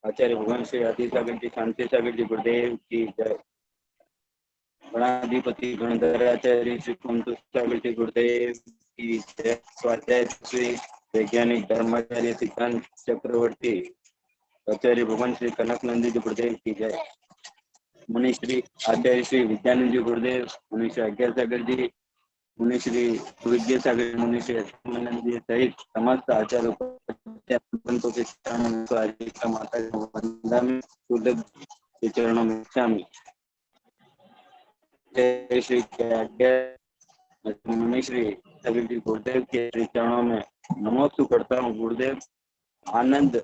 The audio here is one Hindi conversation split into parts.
आचार्य भगवान श्री आदि सागर जी, शांति सागर जी गुरुदेव की जय। गणाधिपति गणधराचार्य श्री कुंतु सागर जी गुरुदेव की जय। स्वाध्याय श्री वैज्ञानिक धर्माचार्य सिद्धांत चक्रवर्ती आचार्य भगवान श्री कनकनंदी जी गुरुदेव की जय। मुनि श्री आचार्य श्री विद्यानंद जी गुरुदेव, मुनि श्री आज्ञा सागर जी, मुनि श्री विद्या सागर, मुनि श्री अच्युतानंद जी सहित समस्त आचार्यों को माता वंदना के चरणों में शामिल। जय श्री मुनि श्री सागर जी गुरुदेव के चरणों में नमोस्तु करता हूँ। गुरुदेव आनंद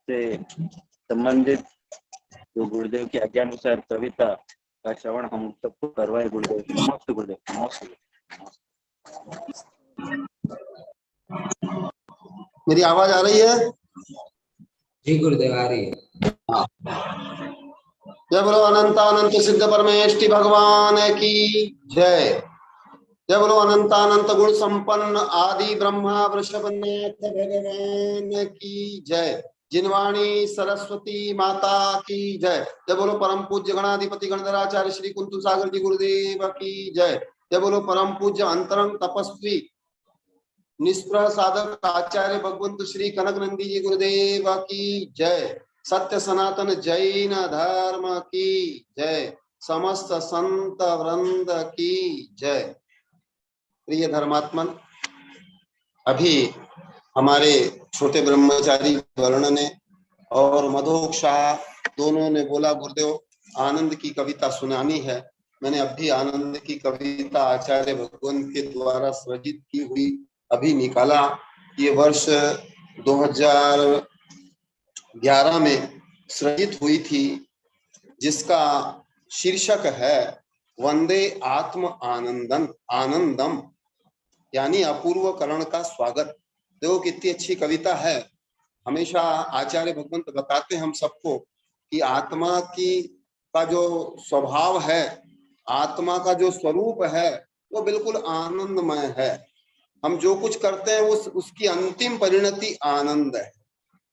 से संबंधित जो गुरुदेव की आज्ञा अनुसार कविता का श्रवण हम सबको करवाए। गुरुदेव नमस्ते। गुरुदेव नमस्ते। मेरी आवाज आ रही है? जी गुरुदेव आ रही है। हाँ। जय बोलो अनंत अनंत सिद्ध परमेष्टि भगवान की जय। जय बोलो अनंत अनंत गुण संपन्न आदि ब्रह्मा वृषभनाथ भगवान की जय। जिनवाणी सरस्वती माता की जय। जय बोलो परम पूज्य गणाधिपति गणधराचार्य श्री कुंतु सागर जी गुरुदेव की जय। जय बोलो परम पूज्य अंतरंग तपस्वी निष्प्रह साधक आचार्य भगवंत श्री कनकनंदी जी गुरुदेव की जय। सत्य सनातन जैन धर्म की जय। समस्त संत वृंद की जय। प्रिय धर्मात्मन, अभी हमारे छोटे ब्रह्मचारी वर्ण ने और मधोक शाह दोनों ने बोला गुरुदेव आनंद की कविता सुनानी है। मैंने अभी आनंद की कविता आचार्य भगवंत के द्वारा सृजित की हुई अभी निकाला। ये वर्ष 2011 में सृजित हुई थी, जिसका शीर्षक है वंदे आत्म आनंदम आनंदम, यानी अपूर्व करण का स्वागत। देखो कितनी अच्छी कविता है। हमेशा आचार्य भगवंत बताते हैं हम सबको कि आत्मा की का जो स्वभाव है, आत्मा का जो स्वरूप है वो बिल्कुल आनंदमय है। हम जो कुछ करते हैं उसकी अंतिम परिणति आनंद है।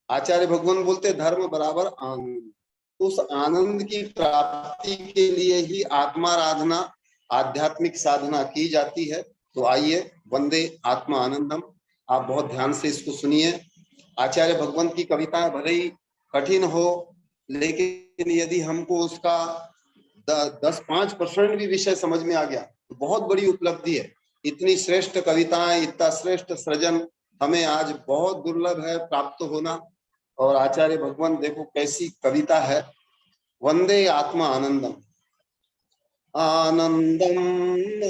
आचार्य भगवान बोलते धर्म बराबर आनंद। उस आनंद की प्राप्ति के लिए ही आत्माराधना आध्यात्मिक साधना की जाती है। तो आइए वंदे आत्मा आनंदम, आप बहुत ध्यान से इसको सुनिए। आचार्य भगवंत की कविताएं भले ही कठिन हो, लेकिन यदि हमको उसका 10-5% भी विषय समझ में आ गया तो बहुत बड़ी उपलब्धि है। इतनी श्रेष्ठ कविताएं, इतना श्रेष्ठ सृजन हमें आज बहुत दुर्लभ है प्राप्त होना। और आचार्य भगवान देखो कैसी कविता है, वंदे आत्मा आनंदम। आनंदम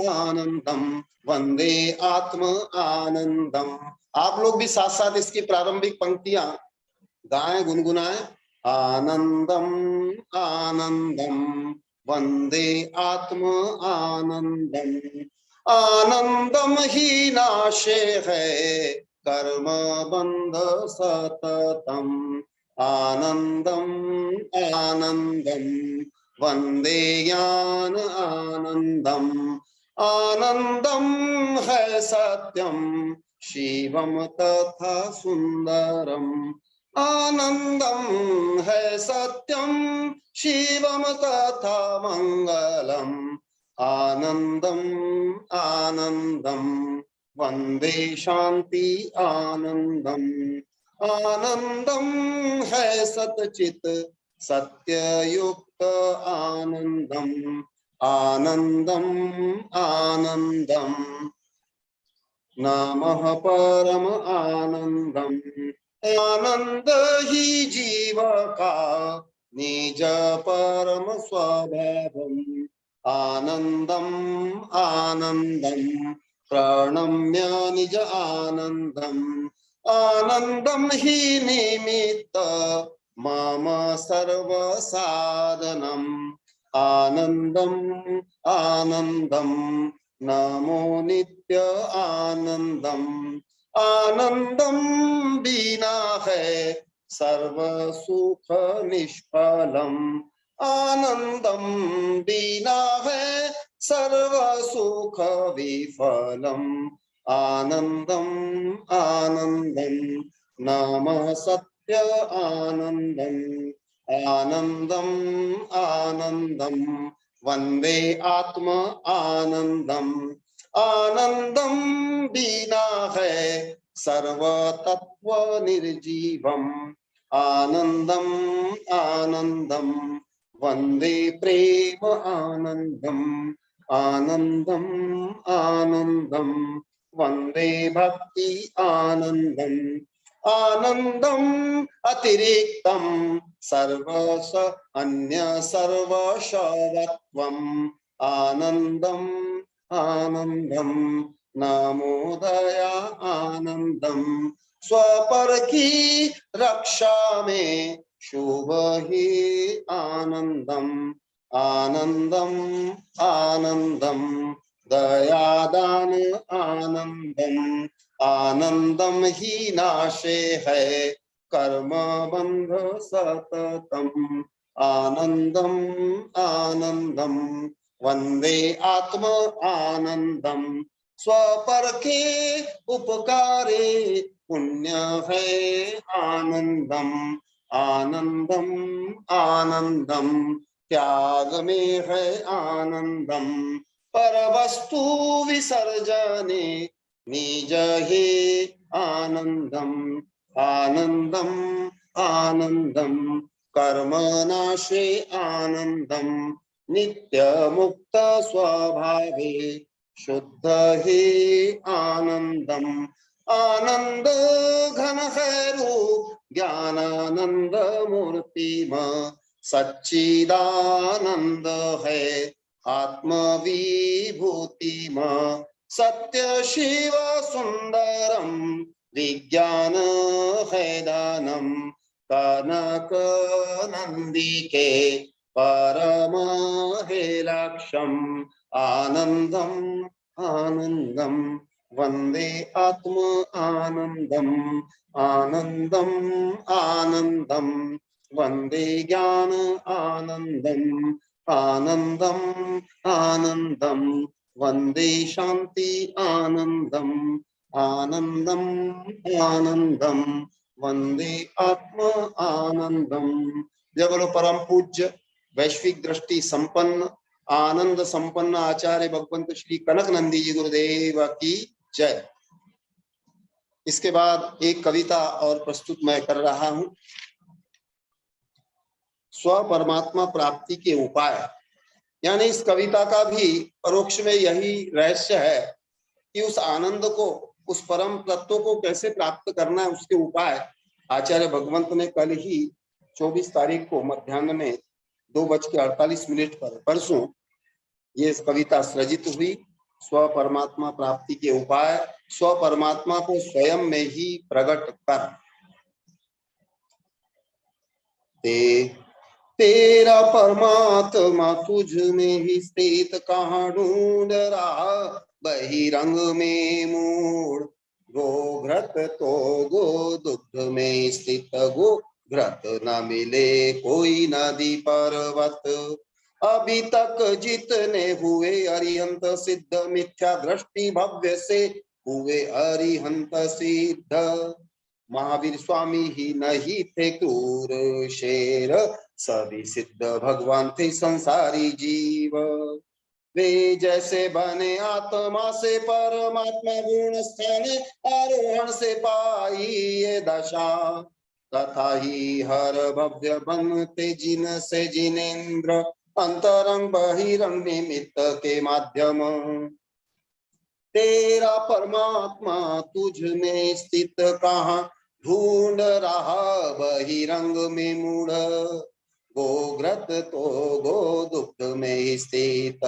आनंदम वंदे आत्म आनंदम। आप लोग भी साथ साथ इसकी प्रारंभिक पंक्तियां गाएं, गुनगुनाएं। आनंदम आनंदम वंदे आत्म आनंदम। आनंदम ही नाशे है कर्म बंध सततम। आनंदम आनंदम वंदे ज्ञान आनंदम। आनंदम है सत्यम शिवम तथा सुंदरम। आनंदम है सत्यम शिवम तथा मंगलम। आनंदम आनंदम वंदे शांति आनंदम। आनंदम है सतचित सत्ययुक्त आनंदम। आनंदम आनंदम नमः परम आनंदम। आनंद ही जीव का निज परम स्वभावम। आनंदम आनंदम प्रणम्य निज आनंदम। आनंदम ही निमित्त मम सर्व साधनम। आनंदम आनंदम नमो नित्य आनंदम। आनंदम बिना है सर्व सुख निष्फलम। आनंदम बिना है सर्व सुख विफलम। आनंदम आनंदम नमः सत्य आनंदम। आनंदम आनंदम वंदे आत्म आनंदम आनंदम बीना है सर्व तत्व निर्जीवम आनंदम आनंदम वंदे प्रेम आनंदम आनंदम आनंदम वंदे भक्ति आनंदम आनंदम अतिरिक्तम सर्वस अन्य सर्वशवत्वम आनंदम आनंदम नमोदया आनंदम स्वपर की रक्षा में शुभ ही आनंदम आनंदम आनंदम दयादान आनंदम आनंदम ही नाशे है कर्म बंध सततम आनंदम आनंदम वंदे आत्म आनंदम स्वपर के उपकारे पुण्य है आनंदम आनंदम आनंदम त्याग में है आनंदम पर वस्तु विसर्जने निज ही आनंदम आनंदम आनंदम कर्म नाशे आनंदम नित्य मुक्त स्वभावे शुद्ध ही आनंदम आनंद घन है रूप ज्ञानानंद मूर्तिम सच्चिदानंद है आत्म विभूतिम सत्य शिव सुंदरम विज्ञान है दानम कनक नंदिके परम हे लक्ष्यम आनंदम आनंदम वंदे आत्म आनंदम आनंदम आनंदम वंदे ज्ञान आनंदम आनंदम आनंदम वंदे शांति आनंदम आनंदम आनंदम वंदे आत्म आनंदम। जय बोलो परम पूज्य वैश्विक दृष्टि संपन्न आनंद संपन्न आचार्य भगवंत श्री कनक नंदी जी गुरुदेव की जय। इसके बाद एक कविता और प्रस्तुत मैं कर रहा हूं। स्व परमात्मा प्राप्ति के उपाय, यानी इस कविता का भी परोक्ष में यही रहस्य है कि उस आनंद को, उस परम तत्व को कैसे प्राप्त करना है, उसके उपाय आचार्य भगवंत ने कल ही 24 तारीख को मध्याह्न में 2:48 पर परसों ये कविता सृजित हुई। स्व परमात्मा प्राप्ति के उपाय, स्व परमात्मा को स्वयं में ही प्रकट कर। तेरा परमात्मा तुझ में ही स्थित कहाँ ढूंढ रहा बहिरंग में मूड गोघृत तो गो दुग्ध में स्थित गोघृत न मिले कोई नदी पर्वत अभी तक जितने हुए अरिहंत सिद्ध मिथ्या दृष्टि भव्य से हुए अरिहंत सिद्ध महावीर स्वामी ही नहीं थे क्रूर शेर सभी सिद्ध भगवान थे संसारी जीव वे जैसे बने आत्मा से परमात्मा गुण स्थान आरोहण से पाई ये दशा तथा ही हर भव्य बनते जिन से जिनेन्द्र अंतरंग बहिरंग निमित्त के माध्यम तेरा परमात्मा तुझ में स्थित कहाँ ढूंढ रहा बहिरंग में मूढ़ गोघृत तो गो दुग्ध में स्थित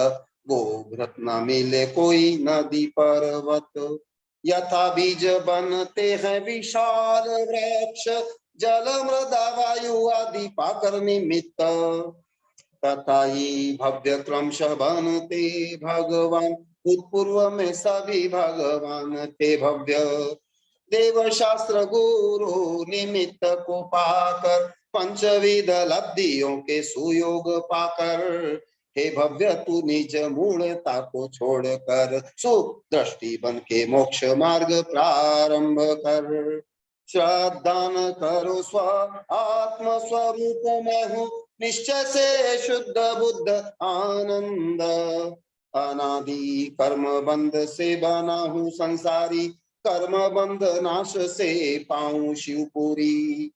गोघृत न मिले कोई नदी पर्वत यथा बीज बनते हैं विशाल वृक्ष जल मृदा वायु आदि पाकर निमित्त तथा ही भव्य क्रमशः बनते भगवान भूतपूर्व में सभी भगवान थे भव्य देव शास्त्र गुरु निमित्त को पाकर पंचविध लब्धियों के सुयोग पाकर हे भव्य तू निज मूलता को छोड़कर सुदृष्टि बन के मोक्ष मार्ग प्रारंभ कर श्रद्धा न करो स्व आत्म स्वरूप मैं हूँ निश्चय से शुद्ध बुद्ध आनंद अनादि कर्म बंध से बना हूँ संसारी कर्म बंध नाश से पाऊं शिवपुरी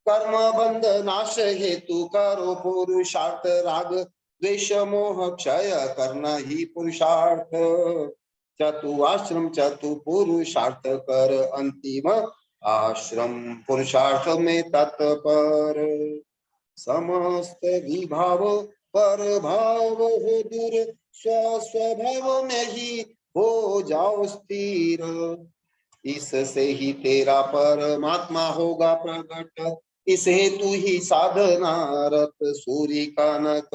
कर्म बंध नाश हेतु करो पुरुषार्थ राग द्वेष मोह क्षय करना ही पुरुषार्थ चतु आश्रम चतु पुरुषार्थ कर अंतिम आश्रम पुरुषार्थ में तत्पर समस्त विभाव पर भाव हो दूर स्व स्वभाव में ही हो जाओ स्थिर इससे ही तेरा परमात्मा होगा प्रकट इस हेतु ही साधना रत सूर्य का नक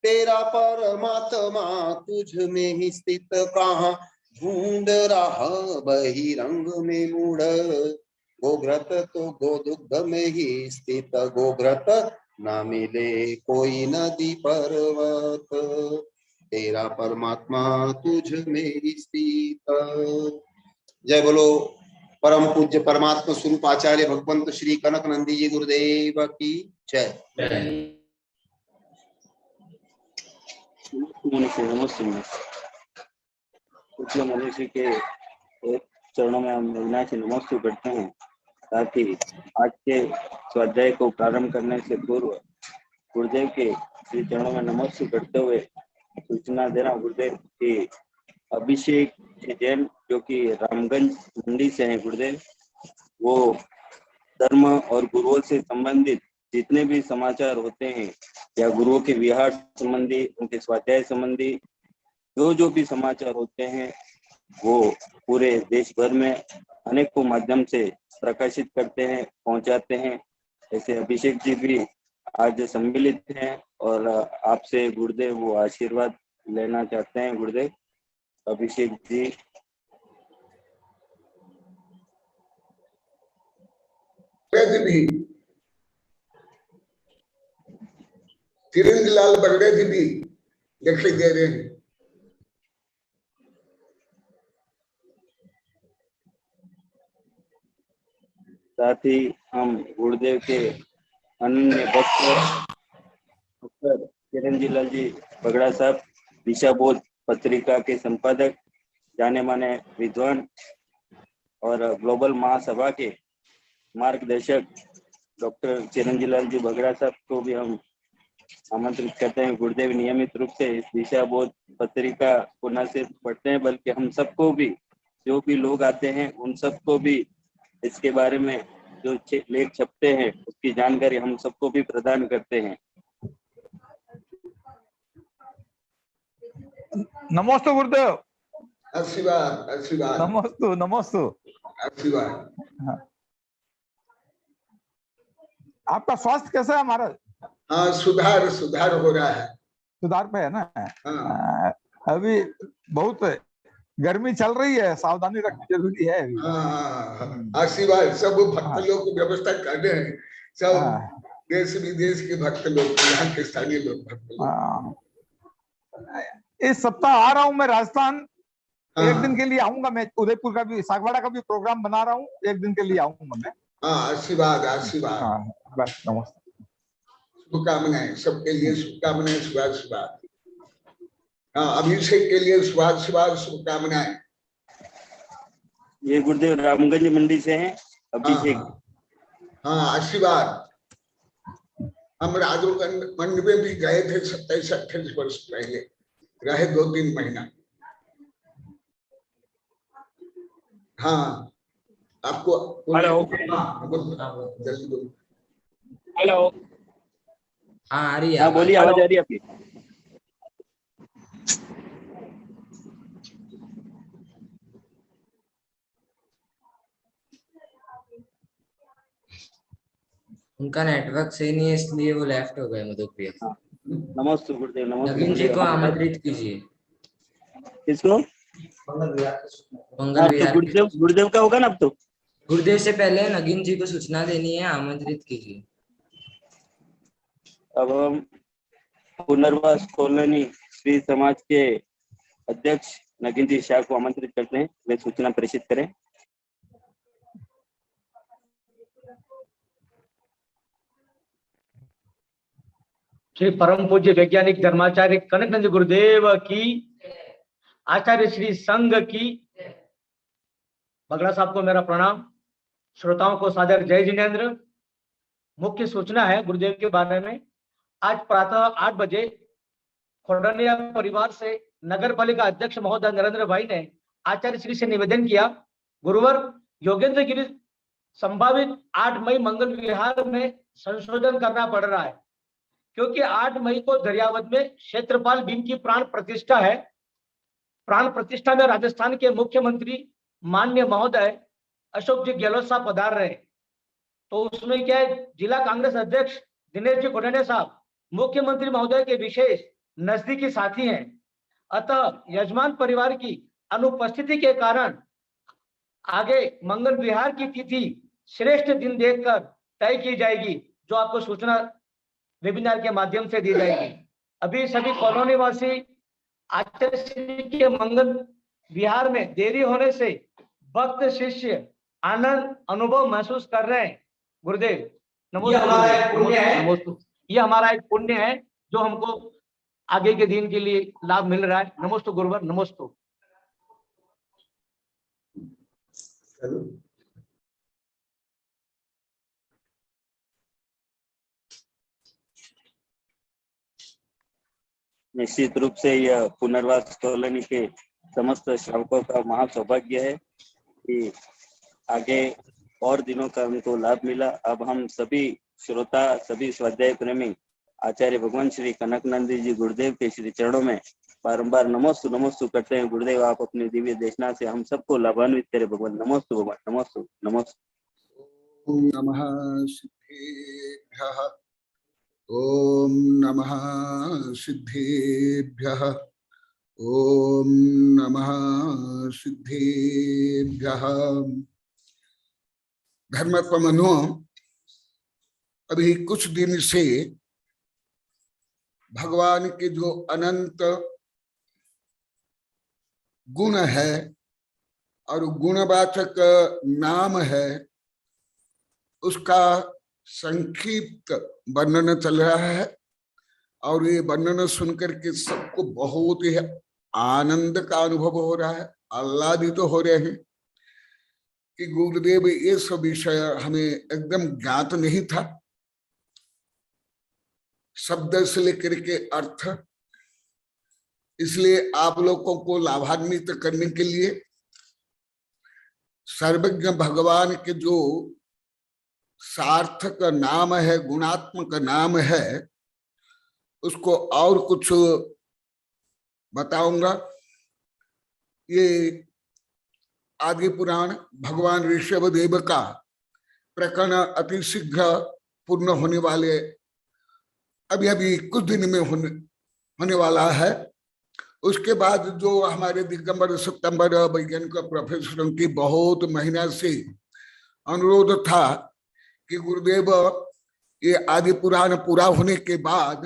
तेरा परमात्मा तुझ में ही स्थित कहाँ ढूंढ रहा बहिरंग में मूढ़ गोघ्रत तो गोदुग्ध में ही स्थित गोघ्रत न मिले कोई नदी पर्वत तेरा परमात्मा तुझ में ही स्थित। जय बोलो परम पूज्य परमात्मा स्वरूप आचार्य भगवंत श्री कनक नंदी जी गुरुदेव की जय। मनुष्य के चरणों में हम अविनाशी नमस्ते करते हैं ताकि आज के स्वाध्याय को प्रारंभ करने से पूर्व गुरुदेव के श्री चरणों में नमस्ते करते हुए सूचना दे रहा हूँ गुरुदेव की अभिषेक जैन जो कि रामगंज मंडी से हैं गुरुदेव, वो धर्म और गुरुओं से संबंधित जितने भी समाचार होते हैं या गुरुओं के विहार संबंधी उनके स्वाध्याय संबंधी जो भी समाचार होते हैं वो पूरे देश भर में अनेकों माध्यम से प्रकाशित करते हैं, पहुंचाते हैं। ऐसे अभिषेक जी भी आज सम्मिलित हैं और आपसे गुरुदेव वो आशीर्वाद लेना चाहते हैं। गुरुदेव अभिषेक जी। भी चिरंजी लाल बगड़े जी भी दिखाई दे रहे हैं। साथ ही हम गुरुदेव के अनन्य भक्त डॉक्टर चिरंजी लाल जी बगड़ा साहब दिशा बोध पत्रिका के संपादक, जाने माने विद्वान और ग्लोबल महासभा के मार्गदर्शक डॉक्टर चिरंजी लाल जी बगड़ा साहब को भी हम आमंत्रित करते हैं। गुरुदेव नियमित रूप से इस दिशा बोध पत्रिका को न सिर्फ पढ़ते हैं बल्कि हम सबको भी, जो भी लोग आते हैं उन सबको भी इसके बारे में जो लेख छपते हैं उसकी जानकारी हम सबको भी प्रदान करते हैं। नमस्ते गुरुदेव। आशीर्वाद आशीर्वाद। नमस्ते नमस्ते आशीर्वाद। आपका स्वास्थ्य कैसा है महाराज? हाँ, सुधार सुधार हो रहा है। सुधार पे है ना? हाँ। अभी बहुत गर्मी चल रही है, सावधानी रखनी जरूरी है। आशीर्वाद। सब भक्त लोग को व्यवस्था कर रहे हैं, सब देश विदेश के भक्त लोग, यहाँ के स्थानीय लोग भक्त लोग। इस सप्ताह आ रहा हूँ मैं राजस्थान, एक दिन के लिए आऊंगा। मैं उदयपुर का भी, सागवाड़ा का भी प्रोग्राम बना रहा हूँ, एक दिन के लिए आऊंगा मैं। आशीर्वाद आशीर्वाद। बस नमस्ते। शुभकामनाएं सबके लिए, शुभकामनाएं शुभाद शुभाद। अभिषेक के लिए शुभाद शुभाद शुभकामनाएं। ये गुरुदेव रामगंज मंडी से हैं अभिषेक। आशीर्वाद। हम राजोगंज मंडी में भी गए थे 27-28 वर्ष पहले, रहे 2-3 महीना। हाँ, आपको हेलो हेलो। हाँ आ रही है। हाँ बोलिए, आवाज आ रही है आपकी। उनका नेटवर्क सही नहीं है इसलिए वो लेफ्ट हो गए मधुप्रिया। नमस्ते गुरुदेव। नमस्ते। नवीन जी को आमंत्रित कीजिए। किसको? मंगल विहार। गुरुदेव का होगा ना अब तो। गुरुदेव से पहले नगीन जी को सूचना देनी है, आमंत्रित कीजिए। अब हम पुनर्वास कॉलोनी श्री समाज के अध्यक्ष नगीन जी शाह को आमंत्रित करते हैं, वे सूचना प्रेषित करें। श्री परम पूज्य वैज्ञानिक धर्माचार्य कनकनंद गुरुदेव की, आचार्य श्री संघ की। बगड़ा साहब को मेरा प्रणाम, श्रोताओं को सादर जय जिनेन्द्र। मुख्य सूचना है गुरुदेव के बारे में। आज प्रातः 8 बजे खोडनिया परिवार से नगर पालिका अध्यक्ष महोदय नरेंद्र भाई ने आचार्य श्री से निवेदन किया, गुरुवर योगेंद्र गिरी संभावित 8 मई मंगल विहार में संशोधन करना पड़ रहा है, क्योंकि 8 मई को दरियावद में क्षेत्रपाल भीम की प्राण प्रतिष्ठा है। प्राण प्रतिष्ठा में राजस्थान के मुख्यमंत्री माननीय महोदय अशोक जी गहलोत साहब पधार रहे, तो उसमें क्या है, जिला कांग्रेस अध्यक्ष दिनेश जी कोडनिया साहब मुख्यमंत्री महोदय के विशेष नजदीकी साथी हैं। अतः यजमान परिवार की अनुपस्थिति के कारण आगे मंगल विहार की तिथि श्रेष्ठ दिन देखकर तय की जाएगी, जो आपको सूचना वेबिनार के माध्यम से दी जाएगी। अभी सभी कॉलोनी वासी आचार्य श्री के मंगल विहार में देरी होने से भक्त शिष्य आनंद अनुभव महसूस कर रहे हैं। गुरुदेव नमो, ये हमारा एक पुण्य है, ये हमारा एक पुण्य है जो हमको आगे के दिन के लिए लाभ मिल रहा है। नमोस्तु गुरुवर, नमोस्तु। निश्चित रूप से यह पुनर्वास कॉलोनी के समस्त श्रावकों का महा सौभाग्य है कि आगे और दिनों का हमको लाभ मिला। अब हम सभी श्रोता, सभी स्वाध्याय प्रेमी आचार्य भगवान श्री कनकनंद जी गुरुदेव के श्री चरणों में बारंबार नमोस्तु नमोस्तु करते हैं। गुरुदेव आप अपनी दिव्य देशना से हम सबको लाभान्वित करें भगवान। नमोस्तु भगवान, नमोस्तु नमोस्तु। ओम नमः सिद्धेभ्यः, ओम नमः सिद्धेभ्यः, ओम नमः सिद्धेभ्यः। धर्मात्मनो, अभी कुछ दिन से भगवान के जो अनंत गुण है और गुणवाचक नाम है, उसका संक्षिप्त वर्णन चल रहा है। और ये वर्णन सुनकर के सबको बहुत ही आनंद का अनुभव हो रहा है, आह्लादित तो हो रहे हैं कि गुरुदेव ये सब विषय हमें एकदम ज्ञात नहीं था। शब्द से लेकर के अर्थ, इसलिए आप लोगों को लाभान्वित करने के लिए सर्वज्ञ भगवान के जो सार्थक नाम है, गुणात्मक नाम है, उसको और कुछ बताऊंगा। ये आदि पुराण भगवान ऋषभ देव का प्रकरण अति शीघ्र पूर्ण होने वाले, अभी अभी कुछ दिन में होने वाला है। उसके बाद जो हमारे दिगंबर सितंबर वैज्ञानिक प्रोफेसरों की बहुत महीना से अनुरोध था कि गुरुदेव ये आदि पुराण पूरा होने के बाद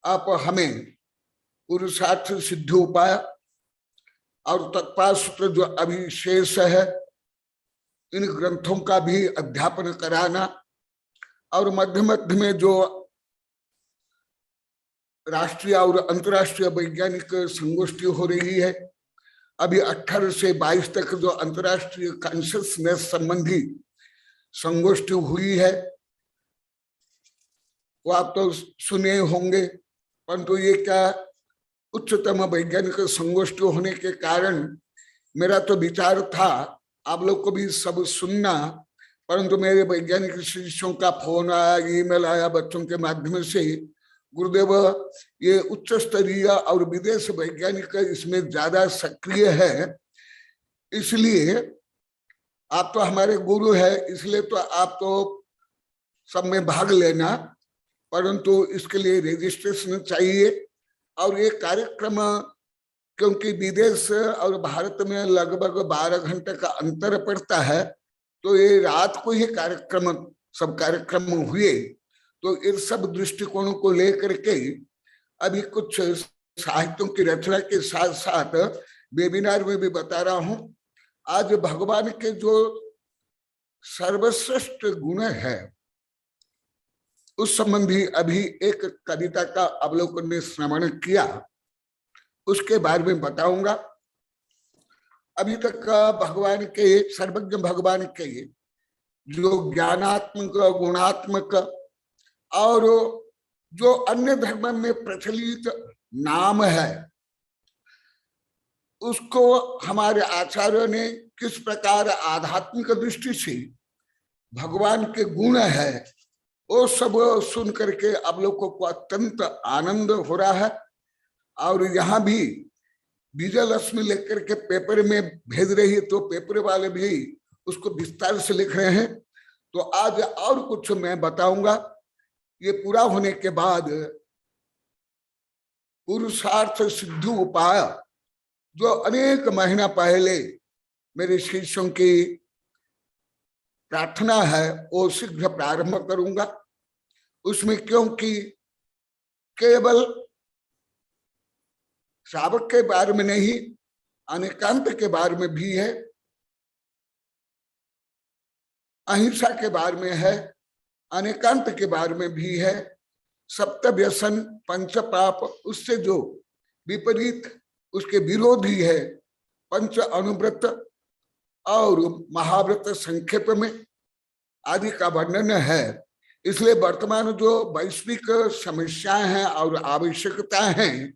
आप हमें पुरुषार्थ सिद्धि उपाय और तत्पाल सूत्र जो अभी शेष है, इन ग्रंथों का भी अध्यापन कराना, और मध्य मध्य में जो राष्ट्रीय और अंतर्राष्ट्रीय वैज्ञानिक संगोष्ठी हो रही है, अभी 18 से 22 तक जो अंतर्राष्ट्रीय कॉन्शियसनेस संबंधी संगोष्ठी हुई है, वो आप तो सुने होंगे। परंतु ये क्या उच्चतम वैज्ञानिक संगोष्ठी होने के कारण मेरा तो विचार था आप लोग को भी सब सुनना, परंतु मेरे वैज्ञानिक शिष्यों का फोन आया, ईमेल आया बच्चों के माध्यम से, गुरुदेव ये उच्च स्तरीय और विदेश वैज्ञानिक इसमें ज्यादा सक्रिय है, इसलिए आप तो हमारे गुरु है, इसलिए तो आप तो सब में भाग लेना, परंतु इसके लिए रजिस्ट्रेशन चाहिए। और ये कार्यक्रम क्योंकि विदेश और भारत में लगभग 12 घंटे का अंतर पड़ता है, तो ये रात को ही सब कार्यक्रम हुए। तो इन सब दृष्टिकोणों को लेकर के अभी कुछ साहित्यों की रचना के साथ साथ वेबिनार में भी बता रहा हूं। आज भगवान के जो सर्वश्रेष्ठ गुण है, उस संबंधी अभी एक कविता का अवलोकन ने श्रवण किया, उसके बारे में बताऊंगा। अभी तक भगवान के, सर्वज्ञ भगवान के जो ज्ञानात्मक, गुणात्मक और जो अन्य धर्म में प्रचलित नाम है, उसको हमारे आचार्यों ने किस प्रकार आध्यात्मिक दृष्टि से भगवान के गुण है वो सब सुन करके अब लोगों को अत्यंत आनंद हो रहा है। और यहाँ भी विजय लक्ष्मी लेकर के पेपर में भेज रही है, तो पेपर वाले भी उसको विस्तार से लिख रहे हैं। तो आज और कुछ मैं बताऊंगा। ये पूरा होने के बाद पुरुषार्थ सिद्धि उपाय जो अनेक महीना पहले मेरे शिष्यों की प्रार्थना है वो शीघ्र प्रारंभ करूंगा। उसमें क्योंकि केवल श्रावक के बारे में नहीं, अनेकांत के बारे में भी है, अहिंसा के बारे में है, अनेकांत के बारे में भी है, सप्त व्यसन पंच पाप उससे जो विपरीत उसके विरोधी है, पंच अनुव्रत और महाव्रत संक्षेप में आदि का वर्णन है। इसलिए वर्तमान जो वैश्विक समस्याएं हैं और आवश्यकताएं हैं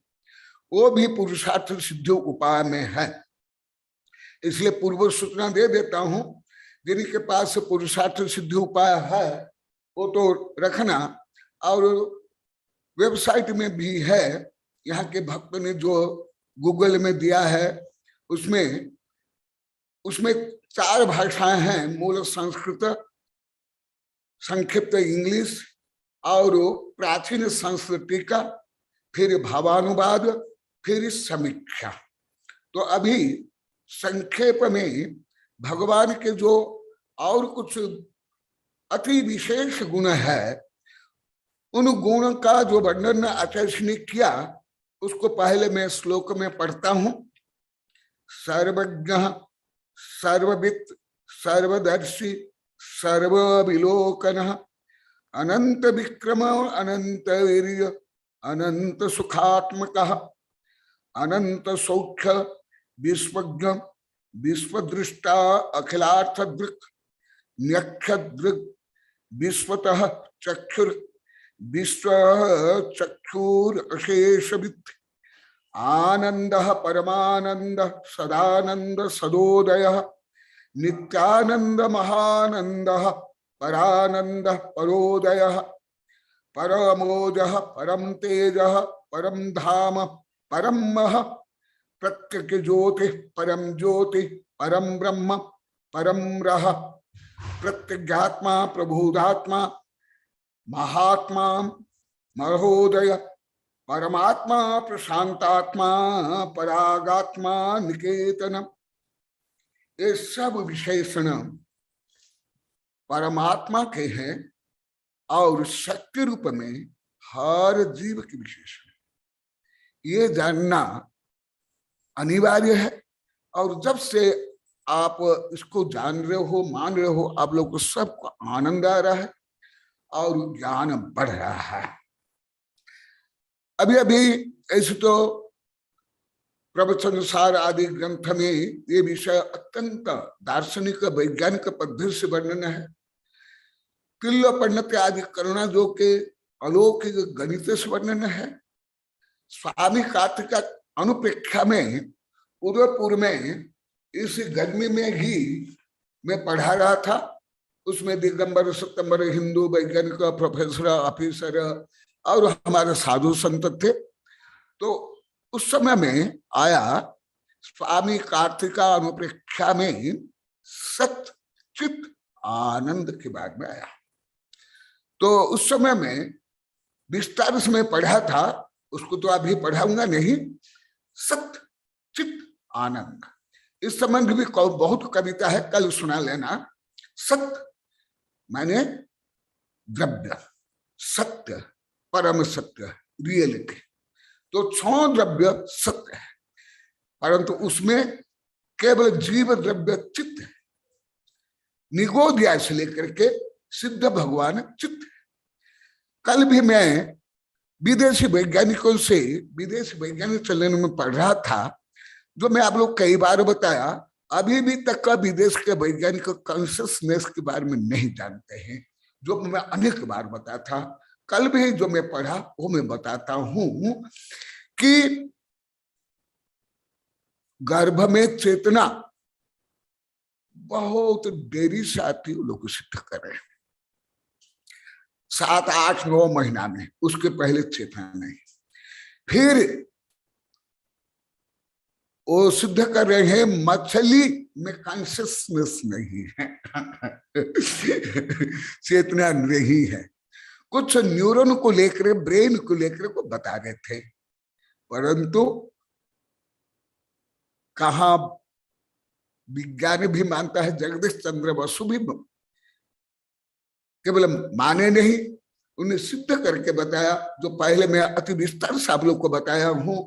वो भी पुरुषार्थ सिद्धि उपाय में है। इसलिए पूर्व सूचना दे देता हूं, जिनके पास पुरुषार्थ सिद्धि उपाय है वो तो रखना, और वेबसाइट में भी है, यहाँ के भक्त ने जो गूगल में दिया है उसमें 4 भाषाएं हैं, मूल संस्कृत, संक्षिप्त इंग्लिश और प्राचीन संस्कृत का, फिर भावानुवाद, फिर समीक्षा। तो अभी संक्षेप में भगवान के जो और कुछ अति विशेष गुण है, उन गुणों का जो वर्णन आचार्य ने किया उसको पहले मैं श्लोक में पढ़ता हूं। सर्वज्ञ सर्ववित् सर्वदर्शी सर्वविलोकन अनंत विक्रम अनंत वीर्य अनंत सुखात्मक अनंत सौख्य विश्वज्ञ विश्वदृष्टा अखिलार्थदृक् न्यक्षदृक् विश्वतः चक्षुर विश्व चक्षुर अशेषवित् आनंद परमानंद सदानंद सदोदय नित्यानंद महानंद परानंद परोदय परमोज परम तेज परम धाम परम मह प्रत्यक्ष ज्योति परम ज्योति परम ब्रह्म परम रह प्रत्यगात्मा प्रभुदात्मा महात्मा महोदय परमात्मा प्रशांतात्मा परागात्मा निकेतन। ये सब विशेषण परमात्मा के हैं और शक्ति रूप में हर जीव की विशेषण, ये जानना अनिवार्य है। और जब से आप इसको जान रहे हो, मान रहे हो, आप लोग को सबको आनंद आ रहा है और ज्ञान बढ़ रहा है। अभी अभी ऐसे तो प्रवचन सार आदि ग्रंथ में ये विषय अत्यंत दार्शनिक वैज्ञानिक पद्धति से वर्णन है। तिल्य पंडित आदि करुणा जो के अलौकिक गणित से वर्णन है। स्वामी कार्तिक अनुप्रेक्षा में उदयपुर में इस गर्मी में ही मैं पढ़ा रहा था। उसमें दिगंबर सितंबर हिंदू वैज्ञानिक प्रोफेसर ऑफिसर और हमारे साधु संत थे। तो उस समय में आया स्वामी कार्तिका अनुप्रेक्षा में सत चित आनंद के बारे में आया। तो उस समय में विस्तार से मैं पढ़ा था, उसको तो अभी पढ़ाऊंगा नहीं। सत चित आनंद, इस संबंध भी बहुत कविता है, कल सुना लेना। सत्य माने द्रव्य, सत्य परम सत्य रियलिटी। तो 6 द्रव्य सत्य है, परंतु उसमें केवल जीव द्रव्य चित्त है। निगोध्याय से लेकर के सिद्ध भगवान चित्त है। कल भी मैं विदेशी वैज्ञानिकों से विदेशी वैज्ञानिक चैनल में पढ़ रहा था, जो मैं आप लोग कई बार बताया, अभी भी तक का विदेश के वैज्ञानिक कॉन्शियसनेस के बारे में नहीं जानते हैं, जो मैं अनेक बार बताया था। कल भी जो मैं पढ़ा वो मैं बताता हूं कि गर्भ में चेतना बहुत देरी से आती है, लोग सिद्ध कर रहे हैं 7, 8, 9 महीना में, उसके पहले चेतना नहीं। फिर वो सिद्ध कर रहे हैं मछली में कॉन्शियसनेस नहीं है चेतना नहीं है। कुछ न्यूरॉन को लेकर, ब्रेन को लेकर को बता रहे थे, परंतु कहा विज्ञान भी मानता है, जगदीश चंद्र बसु भी केवल माने नहीं, उन्हें सिद्ध करके बताया। जो पहले मैं अति विस्तार से आप लोग को बताया हूं,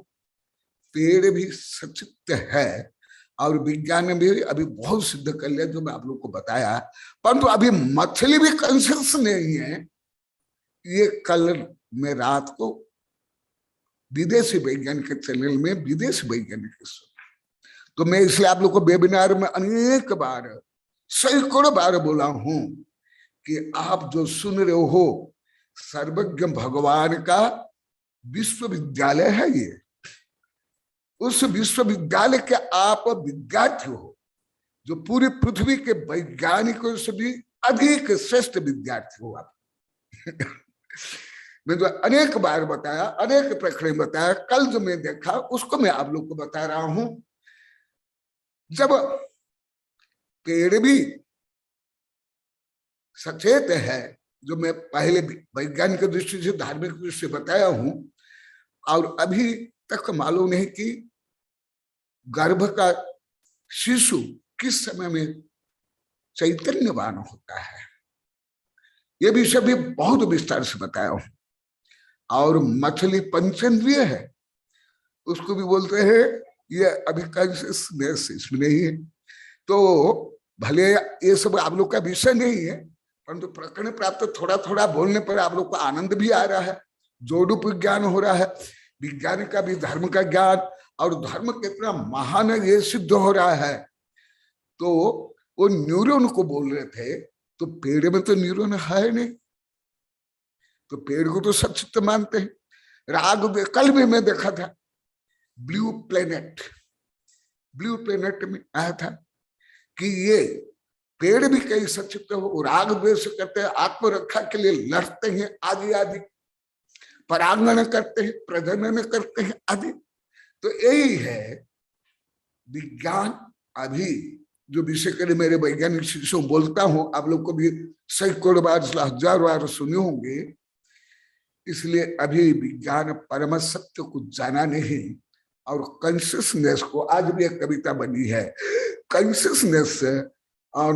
पेड़ भी सचित है और विज्ञान ने भी अभी बहुत सिद्ध कर लिया, जो मैं आप लोग को बताया। परंतु अभी मछली भी कॉन्शियस नहीं है। ये कल मैं रात को विदेशी वैज्ञानिक चैनल में विदेशी वैज्ञानिक सुना, तो मैं इसलिए आप लोग को वेबिनार में अनेक बार, सैकड़ों बार बोला हूं कि आप जो सुन रहे हो सर्वज्ञ भगवान का विश्वविद्यालय है। ये उस विश्वविद्यालय के आप विद्यार्थी हो, जो पूरी पृथ्वी के वैज्ञानिकों से भी अधिक श्रेष्ठ विद्यार्थी हो आप मैं जो अनेक बार बताया, अनेक प्रकरण बताया, कल जो मैं देखा उसको मैं आप लोग को बता रहा हूं। जब पेड़ भी सचेत है, जो मैं पहले वैज्ञानिक दृष्टि से, धार्मिक दृष्टि से बताया हूं, और अभी तक मालूम नहीं कि गर्भ का शिशु किस समय में चैतन्यवान होता है। ये विषय भी बहुत विस्तार से बताया हूं। और मछली पंचेंद्रिय है, उसको भी बोलते हैं, ये अभी कॉन्शियसनेस इसमें नहीं है। तो भले ये सब आप लोग का विषय नहीं है, परंतु प्रकरण प्राप्त थोड़ा थोड़ा बोलने पर आप लोग को आनंद भी आ रहा है, जोड़ूप ज्ञान हो रहा है, विज्ञान का भी धर्म का ज्ञान, और धर्म कितना महान है ये सिद्ध हो रहा है। तो वो न्यूरॉन को बोल रहे थे, तो पेड़ में तो न्यूरॉन है नहीं, तो पेड़ को तो सचित मानते हैं। राग कल भी मैं देखा था, ब्लू प्लेनेट में आया था कि ये पेड़ भी कई सचित हो, राग द्वेष करते हैं, आत्मरक्षा के लिए लड़ते हैं आदि आदि, परागण करते हैं, प्रजनन करते हैं आदि। तो यही है विज्ञान। अभी जो विषय करे मेरे वैज्ञानिक शिष्यों बोलता हूं, आप लोग को भी सैकड़ों बार, हजारों बार सुने होंगे। इसलिए अभी विज्ञान परम सत्य को जाना नहीं, और कॉन्शियसनेस को, आज भी एक कविता बनी है, कॉन्शियसनेस और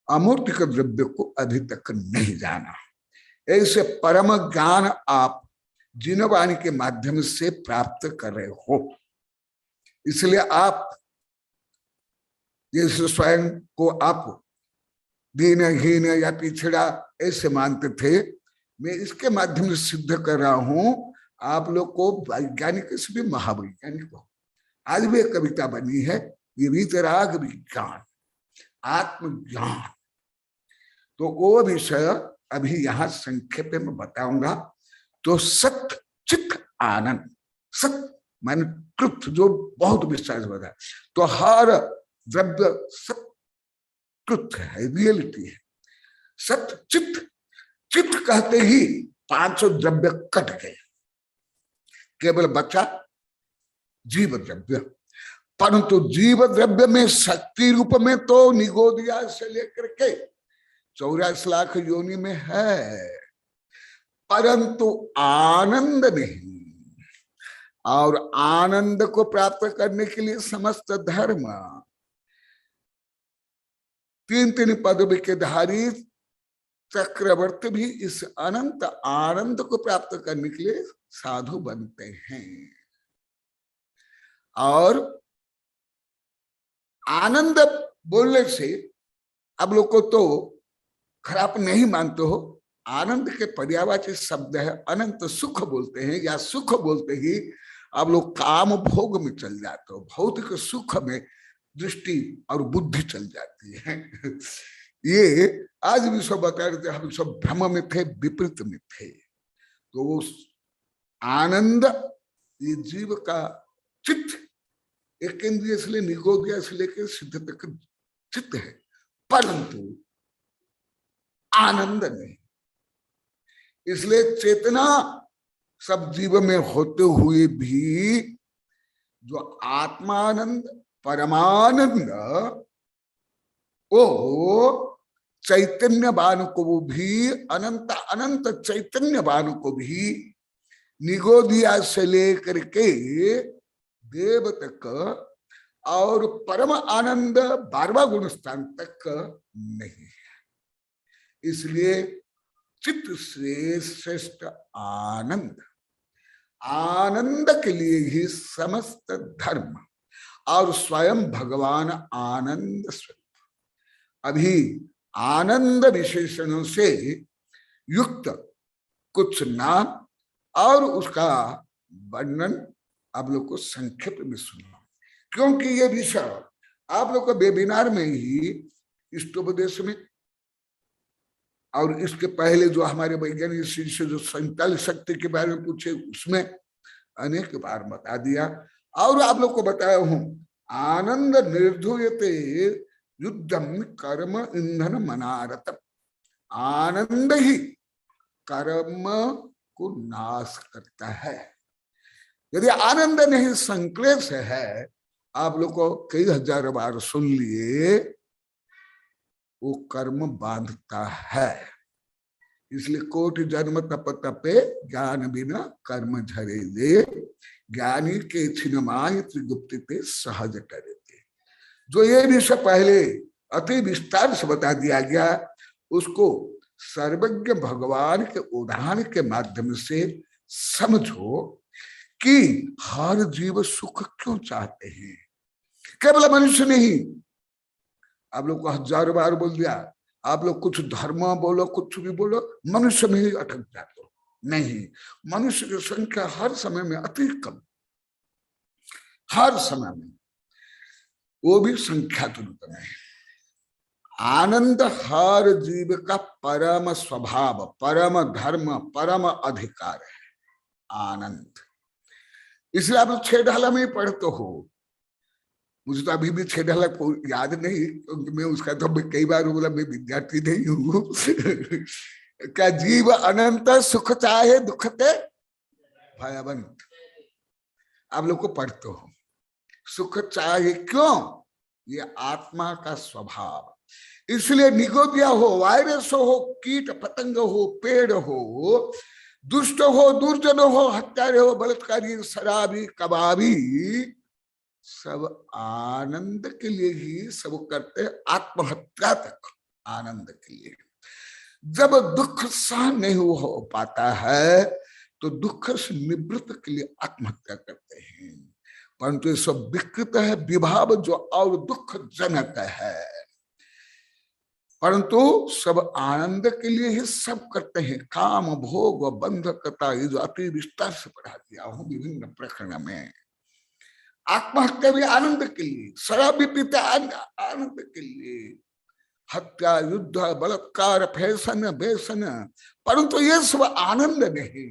अमूर्तिक द्रव्य को अभी तक नहीं जाना। ऐसे परम ज्ञान आप जिनवाणी के माध्यम से प्राप्त कर रहे हो। इसलिए आप जैसे स्वयं को आप दीनहीन या पिछड़ा ऐसे मानते थे, मैं इसके माध्यम से सिद्ध कर रहा हूं आप लोग को वैज्ञानिक से भी महावैज्ञानिक हो। आज भी एक कविता बनी है, ये वीतराग विज्ञान, आत्मज्ञान। तो वो विषय अभी यहां संक्षेप में बताऊंगा। तो सत्य चित्त आनंद, सत्य माने ट्रुथ, जो बहुत विस्तार से बताया। तो हर द्रव्य सत्य ट्रुथ है, रियलिटी है। सत्य चित्त, चित्त कहते ही 500 द्रव्य कट गए, केवल बचा जीव द्रव्य। परंतु जीव द्रव्य में शक्ति रूप में तो निगोदिया से लेकर के 84 लाख योनि में है, परंतु आनंद नहीं। और आनंद को प्राप्त करने के लिए समस्त धर्म, 3 पदवी के धारी चक्रवर्ती भी इस अनंत आनंद को प्राप्त करने के लिए साधु बनते हैं। और आनंद बोलने से आप लोग को तो खराब नहीं मानते हो, आनंद के पर्यायवाची शब्द है अनंत सुख बोलते हैं, या सुख बोलते ही आप लोग काम भोग में चल जाते हो, भौतिक सुख में दृष्टि और बुद्धि चल जाती है। ये आज भी सब बता रहे थे, हम सब भ्रम में थे, विपरीत में थे। तो वो आनंद ये जीव का चित्त, एक इंद्रिय से निगोदिया से लेकर सिद्ध तक चित्त है, परंतु आनंद नहीं। इसलिए चेतना सब जीव में होते हुए भी जो आत्मानंद परमानंद, वो चैतन्यवान को भी, अनंत अनंत चैतन्यवान को भी निगोदिया से लेकर के देव तक और परम आनंद 12वां गुण स्थान तक नहीं है। इसलिए चित्त से श्रेष्ठ आनंद, आनंद के लिए ही समस्त धर्म और स्वयं भगवान आनंद स्वरूप। अभी आनंद विशेषणों से युक्त कुछ नाम और उसका वर्णन आप लोग को संक्षिप्त में सुना, क्योंकि ये विषय आप लोग को वेबिनार में ही, इष्टोपदेश में और इसके पहले जो हमारे वैज्ञानिक से जो 47 शक्ति के बारे में पूछे उसमें अनेक बार बता दिया, और आप लोग को बताया हूं आनंद निर्धूयते युद्धम कर्म ईंधन मनारत। आनंद ही कर्म को नाश करता है। यदि आनंद नहीं संक्लेश है, आप लोग को कई हजार बार सुन लिए, वो कर्म बांधता है। इसलिए कोटि जन्म तप तपे ज्ञान बिना कर्म झरे दे, ज्ञानी के छिन्माय त्रिगुप्ति सहज करे थे। जो ये विषय पहले अति विस्तार से बता दिया गया, उसको सर्वज्ञ भगवान के उदाहरण के माध्यम से समझो कि हर जीव सुख क्यों चाहते हैं। केवल मनुष्य नहीं, आप लोग को हजारों बार बोल दिया, आप लोग कुछ धर्म बोलो, कुछ भी बोलो, मनुष्य में ही अटक जाते हो। नहीं, मनुष्य की संख्या हर समय में अति कम, हर समय में, वो भी संख्या के रूप में। आनंद हर जीव का परम स्वभाव, परम धर्म, परम अधिकार है आनंद। इसलिए आप लोग 6 ढाला में ही पढ़ते हो। मुझे तो अभी भी 6 ढाला को याद नहीं, क्योंकि मैं उसका तो कई बार बोला मैं विद्यार्थी नहीं हूँ। क्या जीव अनंत सुख चाहे दुखते भयवंत, आप लोग को पढ़ते हो। सुख चाहे क्यों? ये आत्मा का स्वभाव। इसलिए निगोदिया हो, वायरस हो, कीट पतंग हो, पेड़ हो, दुष्ट हो, दुर्जन हो, हत्यारे हो, बलात्कारी, शराबी, कबाबी, सब आनंद के लिए ही सब करते हैं, आत्महत्या तक आनंद के लिए। जब दुख सहन नहीं हो पाता है तो दुख से निवृत्त के लिए आत्महत्या करते हैं। परंतु ये सब विकृत है, विभाव जो और दुख जनक है, परंतु सब आनंद के लिए ही सब करते हैं। काम भोग बंधकता, ये जो अति विस्तार से पढ़ा दिया हूं विभिन्न प्रकरण में। आत्महत्या भी आनंद के लिए, शराब भी पीते आनंद के लिए, हत्या, युद्ध, बलात्कार, फैशन, बेसन, परंतु ये सब आनंद नहीं,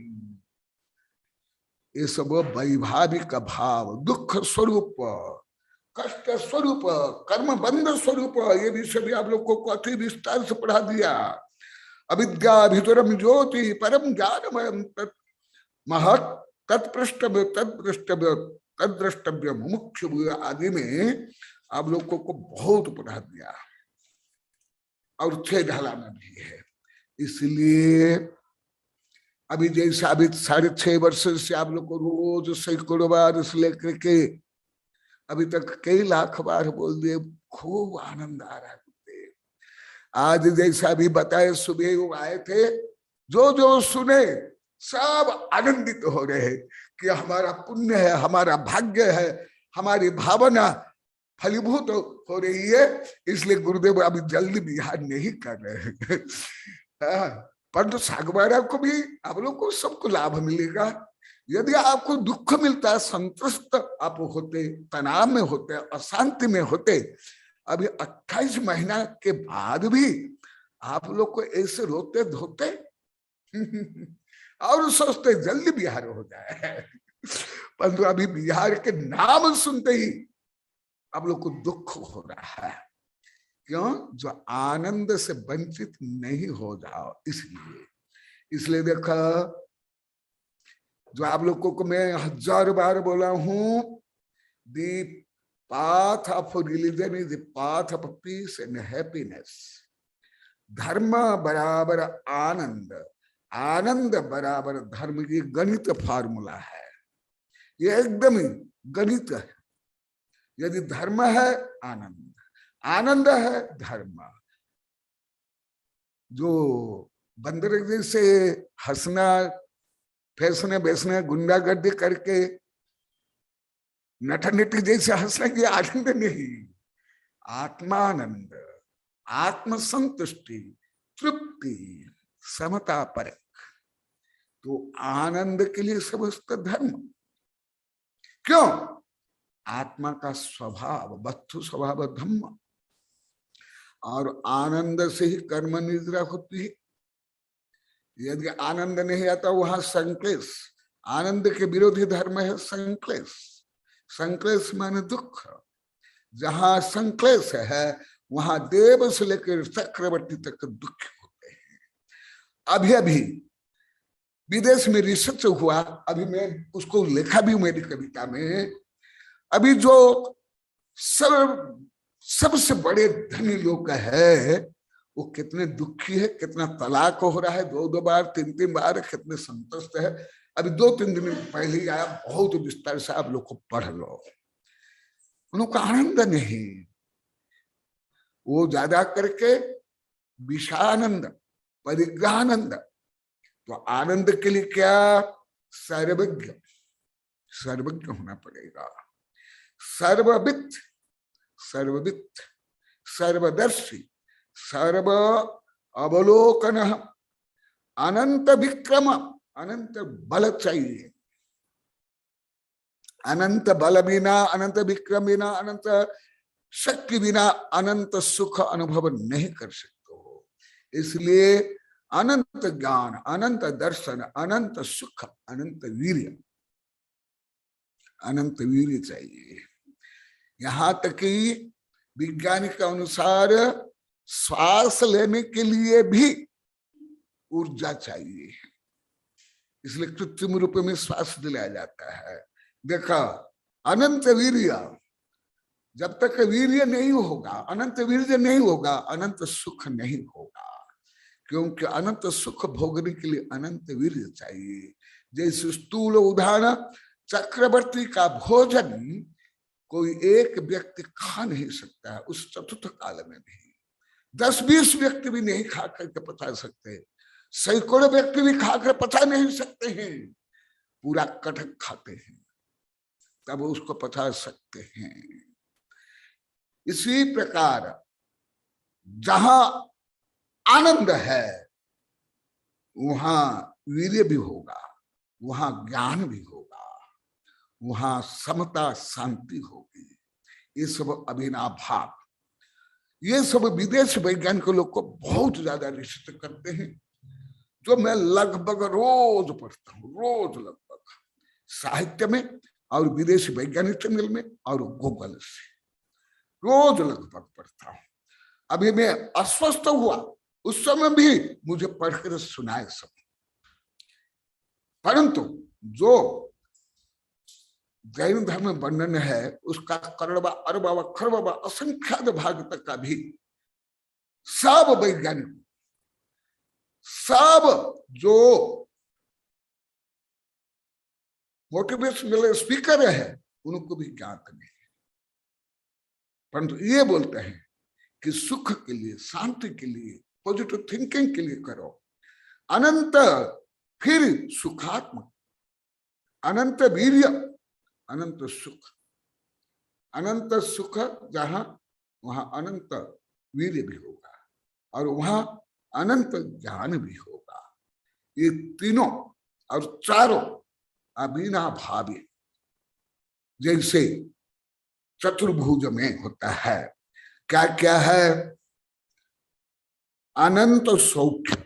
ये सब वैभाविक भाव, दुख स्वरूप, कष्ट स्वरूप, कर्म बंध स्वरूप। ये विषय भी आप लोग को अति विस्तार से पढ़ा दिया। अविद्या भितरम ज्योति परम ज्ञानमयम महत् तत्पृष्टव्य तत्पृष्टव्य तद्रष्टव्य मुमुक्षु आदि में आप लोगों को बहुत पढ़ा दिया, और 6 ढाला में भी है। इसलिए अभी जैसा अभी 6.5 वर्ष से आप लोग को रोज सैकड़ों बार से लेकर के अभी तक कई लाख बार बोल दिए, खूब आनंद आ रहा है। आज जैसा भी बताए, सुबह वो आए थे, जो जो सुने सब आनंदित हो रहे हैं कि हमारा पुण्य है, हमारा भाग्य है, हमारी भावना फलीभूत हो रही है। इसलिए गुरुदेव अभी जल्दी बिहार नहीं कर रहे हैं। परंतु सागवाड़ा को भी आप लोग को सबको लाभ मिलेगा। यदि आपको दुख मिलता है, संतुष्ट आप होते, तनाव में होते, अशांति में होते, अभी 28 महीना के बाद भी आप लोग को ऐसे रोते धोते और सोचते जल्दी बिहार हो जाए, परंतु अभी बिहार के नाम सुनते ही आप लोग को दुख हो रहा है। क्यों? जो आनंद से वंचित नहीं हो जाओ, इसलिए देखो, जो आप लोगों को मैं 1000 बार बोला हूं, दी path of religion is the path of peace and happiness. धर्म बराबर आनंद, आनंद बराबर धर्म, ये गणित फार्मूला है, ये एकदम ही गणित है। यदि धर्म है आनंद, आनंद है धर्म। जो बंदर जैसे हंसना, फैसने बैसने, गुंडागर्दी करके नटनटी जैसे हंसने की आनंद नहीं, आत्मानंद, आत्मसंतुष्टि, तृप्ति, समता परक। तो आनंद के लिए समस्त धर्म। क्यों? आत्मा का स्वभाव, वस्तु स्वभाव धम्म, और आनंद से ही कर्म निद्रा होती है। यदि आनंद नहीं आता वहां संक्लेश, आनंद के विरोधी धर्म है संक्लेश। संक्लेश माने दुख। जहां संक्लेश है वहां देव से लेकर चक्रवर्ती तक दुख होते हैं। अभी अभी विदेश में रिसर्च हुआ, अभी मैं उसको लिखा भी मेरी कविता में। अभी जो सबसे बड़े धनी लोग है वो कितने दुखी है, कितना तलाक हो रहा है 2-2 बार, 3-3 बार, कितने संतुष्ट है। अभी 2-3 दिन पहले ही आया, बहुत विस्तार से आप लोग को पढ़ लो। उनको आनंद नहीं, वो ज्यादा करके विषानंद, परिग्रहानंद। तो आनंद के लिए क्या? सर्वज्ञ, सर्वज्ञ होना पड़ेगा, सर्ववित्त, सर्ववित्त, सर्वदर्शी, सर्व अवलोकन, अनंत विक्रम, अनंत बल चाहिए। अनंत बल बिना, अनंत विक्रम बिना, अनंत शक्ति बिना अनंत सुख अनुभव नहीं कर सकते हो। इसलिए अनंत ज्ञान, अनंत दर्शन, अनंत सुख, अनंत वीर्य, अनंत वीर्य चाहिए। यहां तक कि वैज्ञानिक के अनुसार श्वास लेने के लिए भी ऊर्जा चाहिए, इसलिए कृत्रिम रूप में श्वास दिलाया जाता है। देखा, अनंत वीर्य, जब तक वीर्य नहीं होगा, अनंत वीर्य नहीं होगा, अनंत सुख नहीं होगा। क्योंकि अनंत सुख भोगने के लिए अनंत वीर्य चाहिए। जैसे स्थूल उदाहरण, चक्रवर्ती का भोजन कोई एक व्यक्ति खा नहीं सकता है उस चतुर्थ काल में भी। 10-20 व्यक्ति भी नहीं खा करके पचा सकते, सैकड़ों व्यक्ति भी खाकर पचा नहीं सकते हैं। पूरा कटक खाते हैं तब उसको पचा सकते हैं। इसी प्रकार जहां आनंद है वहां वीर्य भी होगा, वहां ज्ञान भी होगा, वहां समता शांति होगी। ये सब अभिनाभाव, ये सब विदेश वैज्ञानिक लोग को बहुत ज्यादा रिसर्च करते हैं, जो मैं लगभग रोज पढ़ता हूँ, रोज लगभग साहित्य में और विदेशी वैज्ञानिक चैनल में और गूगल से रोज लगभग पढ़ता हूँ। अभी मैं अस्वस्थ हुआ उस समय भी मुझे पढ़कर सुनाए सब। परंतु जो जैन धर्म वर्णन है उसका करोड़वा, अरबवा, खरबवा, असंख्यात भाग तक का भी सब वैज्ञानिक, सब जो मोटिवेशनल स्पीकर है उनको भी ज्ञात नहीं, परंतु ये बोलते हैं कि सुख के लिए, शांति के लिए, पॉजिटिव थिंकिंग के लिए करो। अनंत फिर सुखात्मक, अनंत वीर्य, अनंत सुख। अनंत सुख जहां वहां अनंत वीर्य भी होगा और वहां अनंत ज्ञान भी होगा। ये तीनों और चारों अविनाभावी जैसे चतुर्भुज में होता है। क्या क्या है? अनंत सौख्य,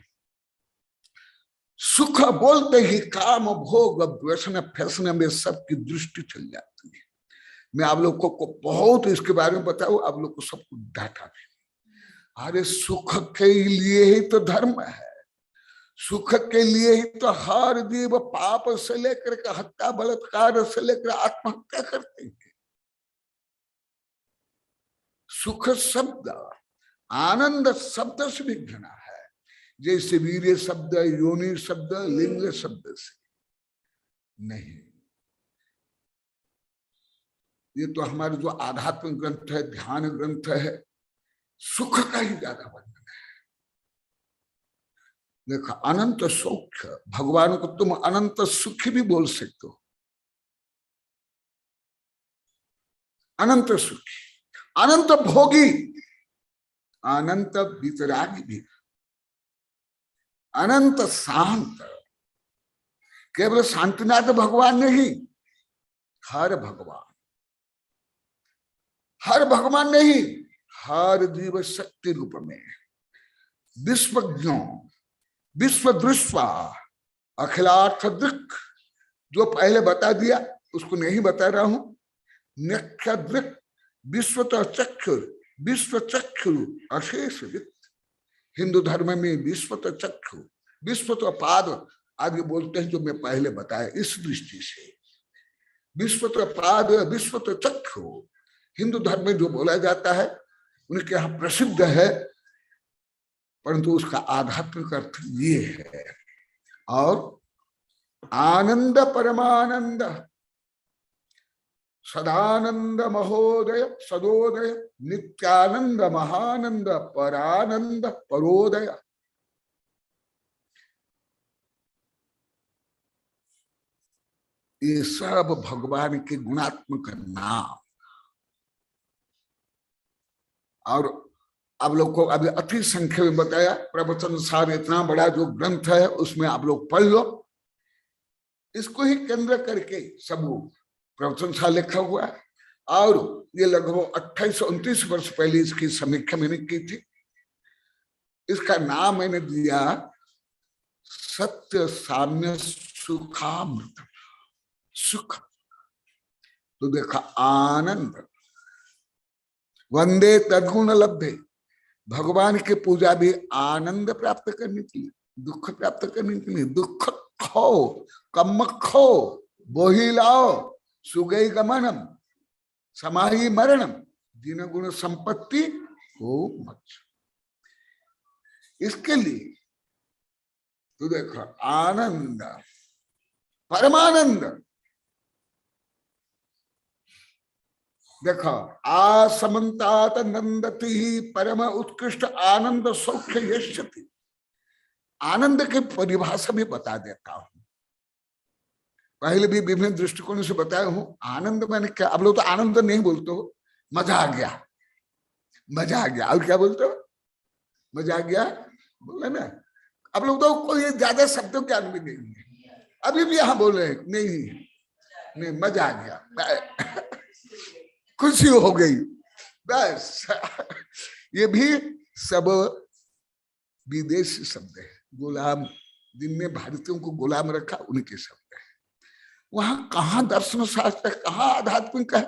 सुख बोलते ही काम भोग व्यसन फैसन में सबकी दृष्टि चल जाती है। मैं आप लोगों को बहुत इसके बारे में बताऊं, आप लोग को सब कुछ डाटा भी। अरे सुख के लिए ही तो धर्म है, सुख के लिए ही तो हर जीव पाप से लेकर के हत्या बलात्कार से लेकर आत्महत्या करते हैं। सुख शब्द आनंद शब्द से भी घना है, जैसे वीर्य शब्द, योनि शब्द, लिंग शब्द से नहीं। ये तो हमारे जो आध्यात्मिक ग्रंथ है, ध्यान ग्रंथ है, सुख का ही ज्यादा वर्णन है। देखा, अनंत सुख, भगवान को तुम अनंत सुख भी बोल सकते हो। अनंत सुखी, अनंत भोगी, अनंत वितरागी भी, अनंत शांत। केवल शांतिनाथ भगवान नहीं, हर भगवान, हर भगवान नहीं, हर जीव शक्ति रूप में विश्वज्ञ, विश्व दृष्टा, अखिलार्थ दृक्, जो पहले बता दिया उसको नहीं बता रहा हूं। नक्ष दृक्, विश्वत चक्षु, विश्व चक्षु अशेष वित्त। हिंदू धर्म में विश्वत चक्षु, विश्वत पाद आदि बोलते हैं, जो मैं पहले बताया। इस दृष्टि से विश्वत पाद, विश्वत चक्षु हिंदू धर्म में जो बोला जाता है उनके यहाँ प्रसिद्ध है, परंतु उसका आध्यात्मिक अर्थ ये है। और आनंद परमानंद, सदानंद महोदय, सदोदय, नित्यानंद महानंद, परानंद परोदय। ये सब भगवान के गुणात्मक नाम। और आप लोग को अभी अति संख्या में बताया, प्रवचन सार इतना बड़ा जो ग्रंथ है उसमें आप लोग पढ़ लो। इसको ही केंद्र करके सब प्रवचन सार लिखा हुआ है। और ये लगभग 28-29 वर्ष पहले इसकी समीक्षा मैंने की थी। इसका नाम मैंने दिया सत्य साम्य सुखामृत। सुख तो देखा, आनंद, वंदे तद्गुण लब्धे। भगवान की पूजा भी आनंद प्राप्त करने के लिए, दुख प्राप्त करने के लिए। दुख खो, कम खो, बोही लाओ, सुगई गमनम, समाही मरणम, जिन गुण संपत्ति हो मच। इसके लिए तो देखो, आनंद, परमानंद। देखो, आसमंतात नंदति परम उत्कृष्ट आनंद सौख्य यश्यति। आनंद की परिभाषा भी बता देता हूं, पहले भी विभिन्न दृष्टिकोण से बताया हूं। आनंद मैंने क्या, आप लोग तो आनंद नहीं बोलते हो, मजा आ गया, मजा आ गया। और क्या बोलते हो? मजा आ गया बोले ना। आप लोग तो कोई ज्यादा शब्दों के आदमी नहीं है, अभी भी यहां बोल रहे नहीं, मजा आ गया, खुशी हो गई, बस। ये भी सब विदेशी शब्द है। गुलाम, जिनने भारतीयों को गुलाम रखा, उनके शब्द है। वहां कहाँ दर्शन शास्त्र है, कहाँ आध्यात्मिक है?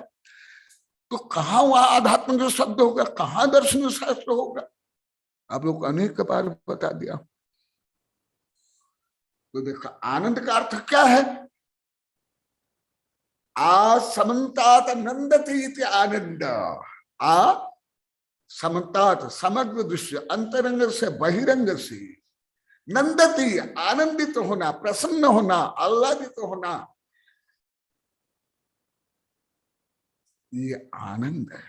तो कहाँ वहां आध्यात्मिक जो शब्द होगा, कहाँ दर्शन शास्त्र होगा? आप लोग को अनेक बार बता दिया। तो देखो, आनंद का अर्थ क्या है? आ समन्तात नंदति आनंद। आ समन्तात, समग्र दृश्य, अंतरंग से बहिरंग से, नंदति आनंदित होना, प्रसन्न होना, आह्लादित होना, ये आनंद है।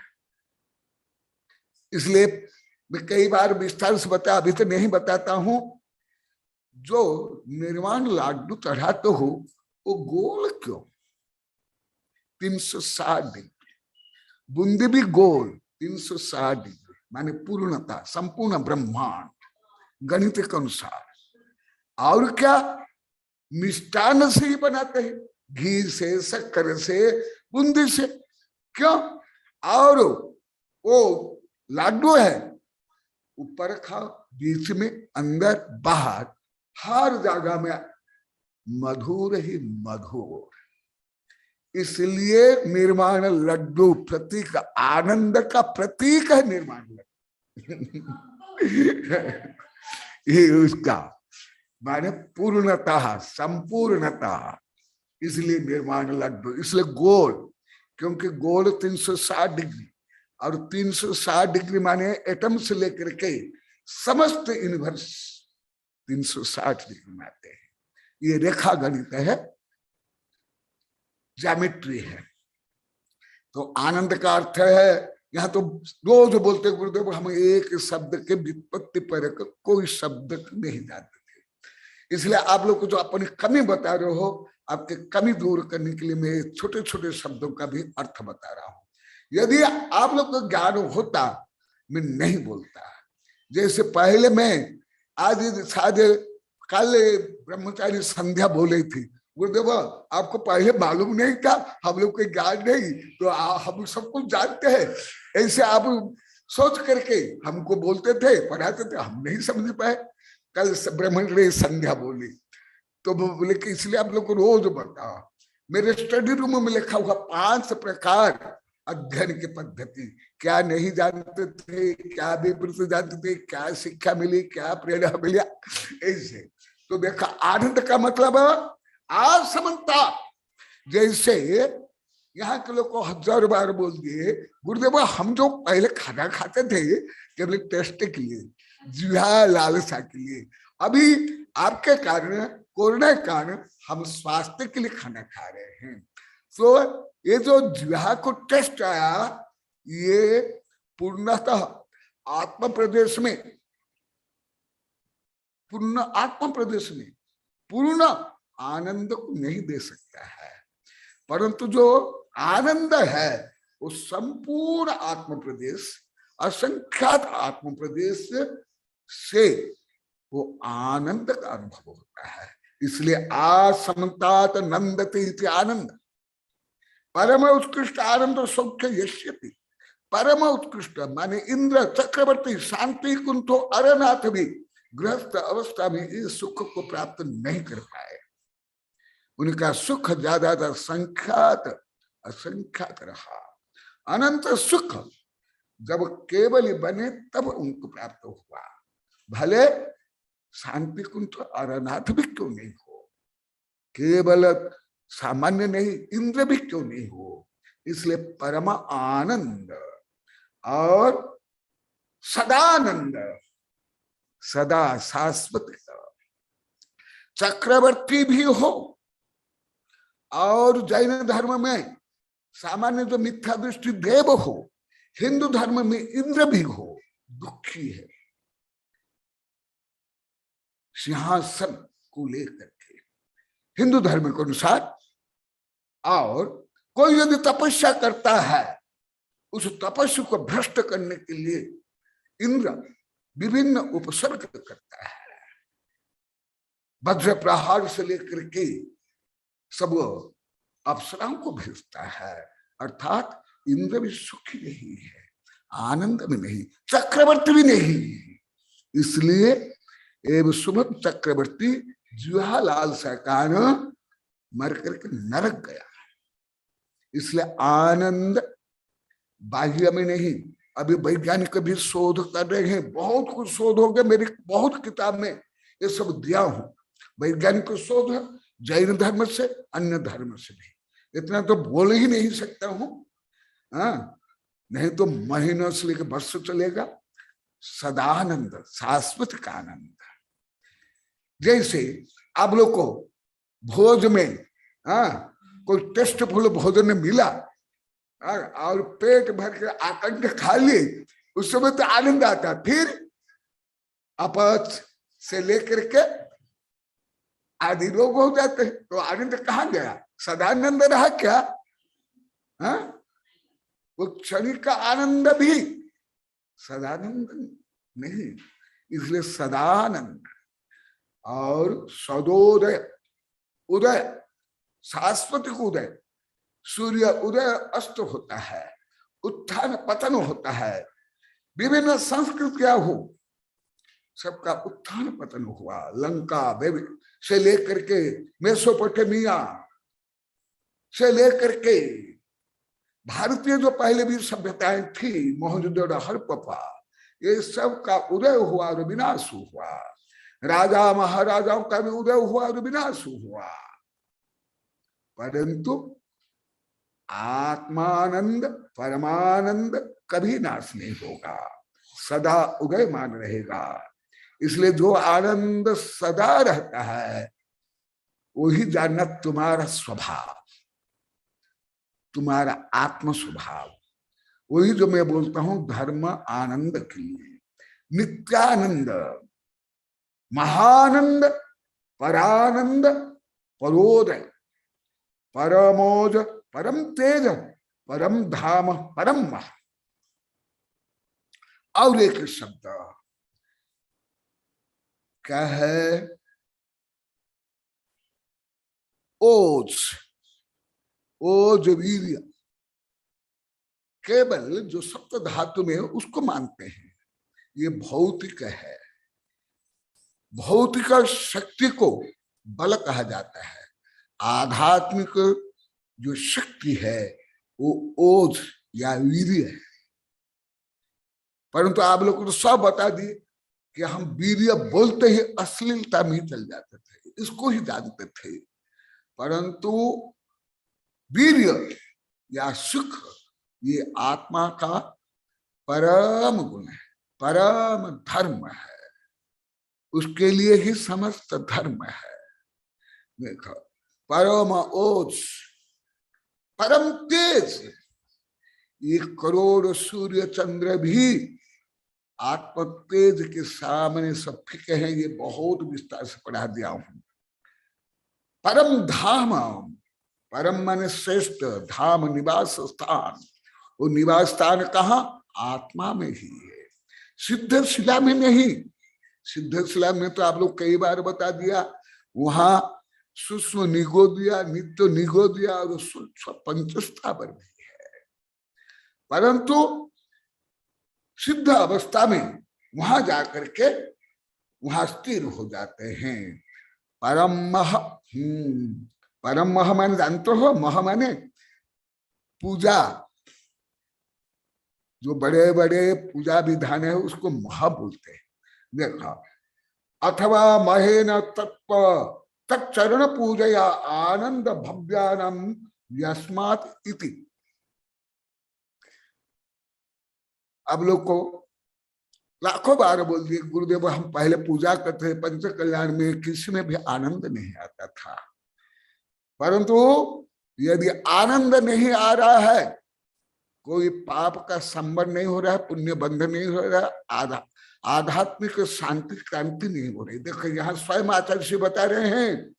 इसलिए मैं कई बार विस्तार से बताया, अभी तो नहीं बताता हूं। जो निर्वाण लाडू चढ़ाते हो वो गोल क्यों? 360 डिग्री, बूंदी भी गोल 360 डिग्री, माने पूर्णता, संपूर्ण ब्रह्मांड गणित के अनुसार। और क्या, मिष्टान से ही बनाते हैं, घी से, शक्कर से, बूंदी से। क्यों? और वो लाडू है, ऊपर खाओ, बीच में, अंदर बाहर, हर जगह में मधुर ही मधुर। इसलिए निर्माण लड्डू प्रतीक, आनंद का प्रतीक है निर्माण लड्डू। ये उसका माने पूर्णतः, संपूर्णता, इसलिए निर्माण लड्डू। इसलिए गोल, क्योंकि गोल 360 डिग्री, और 360 डिग्री माने एटम से लेकर के समस्त यूनिवर्स 360 डिग्री में आते हैं। ये रेखा गणित है, ज्योमेट्री है। तो आनंद का अर्थ है, यहाँ तो रोज बोलते गुरुदेव हम एक शब्द के व्युत्पत्ति पर कोई शब्द नहीं जानते थे। इसलिए आप लोग को जो अपनी कमी बता रहे हो, आपके कमी दूर करने के लिए मैं छोटे छोटे शब्दों का भी अर्थ बता रहा हूं। यदि आप लोग को ज्ञान होता, मैं नहीं बोलता। जैसे पहले मैं आज शायद कल ब्रह्मचारी संध्या बोले थी, गुरुदेव आपको पहले मालूम नहीं था, हम लोग को ज्ञान नहीं, तो हम सब कुछ जानते हैं, ऐसे आप सोच करके हमको बोलते थे, पढ़ाते थे, हम नहीं समझ पाए। कल ब्रह्मचारी संध्या बोली तो बोले कि इसलिए आप लोग को रोज बताओ। मेरे स्टडी रूम में लिखा हुआ 5 प्रकार अध्ययन की पद्धति, क्या नहीं जानते थे, क्या विपरीत जानते थे, क्या शिक्षा मिली, क्या प्रेरणा मिली, ऐसे। तो देखा, आनंद का मतलब असमता। जैसे यहाँ के लोग को 1000 बार बोल दिए, गुरुदेव हम जो पहले खाना खाते थे केवल टेस्ट के लिए, जिहा लालसा के लिए, अभी आपके कारण, कोरोना के कारण हम स्वास्थ्य के लिए खाना खा रहे हैं। तो ये जो जिहा को टेस्ट आया, ये पूर्णतः आत्म प्रदेश में, पूर्ण आत्म प्रदेश में पूर्ण आनंद को नहीं दे सकता है, परंतु जो आनंद है वो संपूर्ण आत्म प्रदेश, असंख्यात आत्म प्रदेश से वो आनंद का अनुभव होता है। इसलिए असमतात नंदते इति आनंद, परम उत्कृष्ट आनंद सौख्य यश्यति। परम उत्कृष्ट माने इंद्र, चक्रवर्ती, शांति कुंठो, अरनाथ भी गृहस्थ अवस्था में इस सुख को प्राप्त नहीं कर पाए। उनका सुख ज्यादातर संख्यात असंख्यात रहा। अनंत सुख जब केवल बने तब उनको प्राप्त हुआ, भले शांति कुंठ अरनाथ भी क्यों नहीं हो, केवल सामान्य नहीं, इंद्र भी क्यों नहीं हो। इसलिए परम आनंद और सदानंद, सदा शाश्वत चक्रवर्ती भी हो, और जैन धर्म में सामान्य जो मिथ्या दृष्टि देव हो, हिंदू धर्म में इंद्र भी हो, दुखी है सिंहासन को लेकर के हिंदू धर्म के अनुसार। और कोई यदि तपस्या करता है, उस तपस्या को भ्रष्ट करने के लिए इंद्र विभिन्न उपसर्ग करता है, वज्र प्रहार से लेकर के सब अप्सराओं को भेजता है। अर्थात इंद्र भी सुखी नहीं है, आनंद में नहीं, चक्रवर्ती भी नहीं। इसलिए एवं सुमन चक्रवर्ती जुहालाल सरकार मर करके नरक गया। इसलिए आनंद बाह्य में नहीं। अभी वैज्ञानिक भी शोध कर रहे हैं, बहुत कुछ शोध हो गया, मेरी बहुत किताब में ये सब दिया हूं। वैज्ञानिक शोध जैन धर्म से, अन्य धर्म से भी, इतना तो बोल ही नहीं सकता हूं, नहीं तो महीनों से लेकर वर्ष चलेगा। सदानंद, शाश्वत का आनंद। जैसे आप लोग को भोज में कोई टेस्टफुल भोजन मिला और पेट भर के आकंठ खा लिए, उस समय तो आनंद आता, फिर अपच से लेकर के आदि रोग हो जाते हैं, तो आनंद कहाँ गया? सदानंद रहा क्या? वो क्षणिक का आनंद भी सदानंद नहीं। इसलिए सदानंद और सदोदय उदय, शाश्वतिक उदय, सूर्य उदय अस्त होता है, उत्थान पतन होता है, विभिन्न संस्कृतियां हो, सबका उत्थान पतन हुआ। लंका से लेकर के मेसोपोटामिया से लेकर के भारतीय जो पहले भी सभ्यताएं थी, मोहनजोदड़ो, हड़प्पा, ये सब का उदय हुआ और विनाश हुआ। राजा महाराजाओं का भी उदय हुआ और विनाश हुआ, परंतु आत्मानंद परमानंद कभी नाश नहीं होगा, सदा उदयमान रहेगा। इसलिए जो आनंद सदा रहता है वही जानना तुम्हारा स्वभाव, तुम्हारा आत्म स्वभाव। वही जो मैं बोलता हूं धर्म आनंद के लिए, नित्यानंद, महानंद, परानंद, परोदय, परमोज, परम तेज, परम धाम, परम मह। और एक शब्द क्या है? ओज, ओज वीर्य। केवल जो सप्त धातु में उसको मानते हैं, ये भौतिक है। भौतिक शक्ति को बल कहा जाता है, आध्यात्मिक जो शक्ति है वो ओज या वीर्य है। परंतु आप लोग को तो सब बता दिए कि हम वीर्य बोलते ही अश्लीलता में चल जाते थे, इसको ही जानते थे। परंतु वीर्य या सुख ये आत्मा का परम गुण है, परम धर्म है, उसके लिए ही समस्त धर्म है। देखो, परम ओज, परम तेज, ये करोड़ सूर्य चंद्र भी आत्म तेज के सामने सब फीके हैं। ये बहुत विस्तार से पढ़ा दिया हूं। परम धाम, परम माने श्रेष्ठ, धाम निवास स्थान। वो निवास स्थान कहाँ? आत्मा में ही है, सिद्ध शिला में नहीं। सिद्ध शिला में तो आप लोग कई बार बता दिया, वहां सूक्ष्म निगो दिया, नित्य निगो दिया और सूक्ष्म पंचस्थावर भी है। परंतु सिद्ध अवस्था में वहां जाकर के वहां स्थिर हो जाते हैं। परम मह, परम मह माने जानते हो? मह माने पूजा, जो बड़े बड़े पूजा विधान है उसको मह बोलते हैं। देखा, अथवा महेन तत्व तत्चरण पूजया आनंद भव्यानम यस्मात् इति। अब लोग को लाखों बार बोल दिए गुरुदेव, हम पहले पूजा करते थे पंच कल्याण में, किसी में भी आनंद नहीं आता था। परंतु यदि आनंद नहीं आ रहा है, कोई पाप का संबंध नहीं हो रहा है, पुण्य बंध नहीं हो रहा, आध्यात्मिक शांति क्रांति नहीं हो रही। देखो यहाँ स्वयं आचार्य जी बता रहे हैं,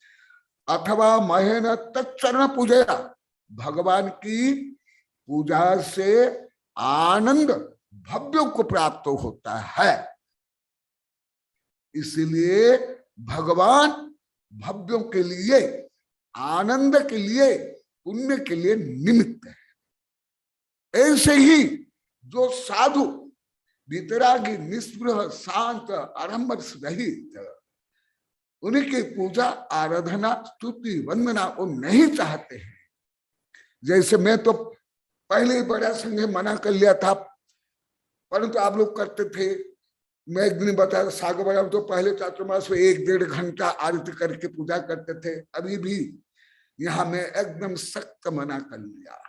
अथवा महेन तत्चरण पूजया, भगवान की पूजा से आनंद भव्य को प्राप्त होता है। इसलिए भगवान भव्यों के लिए, आनंद के लिए, पुण्य के लिए निमित्त है। ऐसे ही जो साधु वितरागी, निस्पृह, शांत, आडंबर रहित, उनकी पूजा, आराधना, स्तुति, वंदना वो नहीं चाहते हैं। जैसे मैं तो पहले ही बड़ा संघ मना कर लिया था, परंतु आप लोग करते थे। मैं एक दिन बताया, साग बड़ा तो पहले चातुर्मास में 1-1.5 घंटा आरती करके पूजा करते थे। अभी भी यहाँ मैं एकदम सख्त मना कर लिया।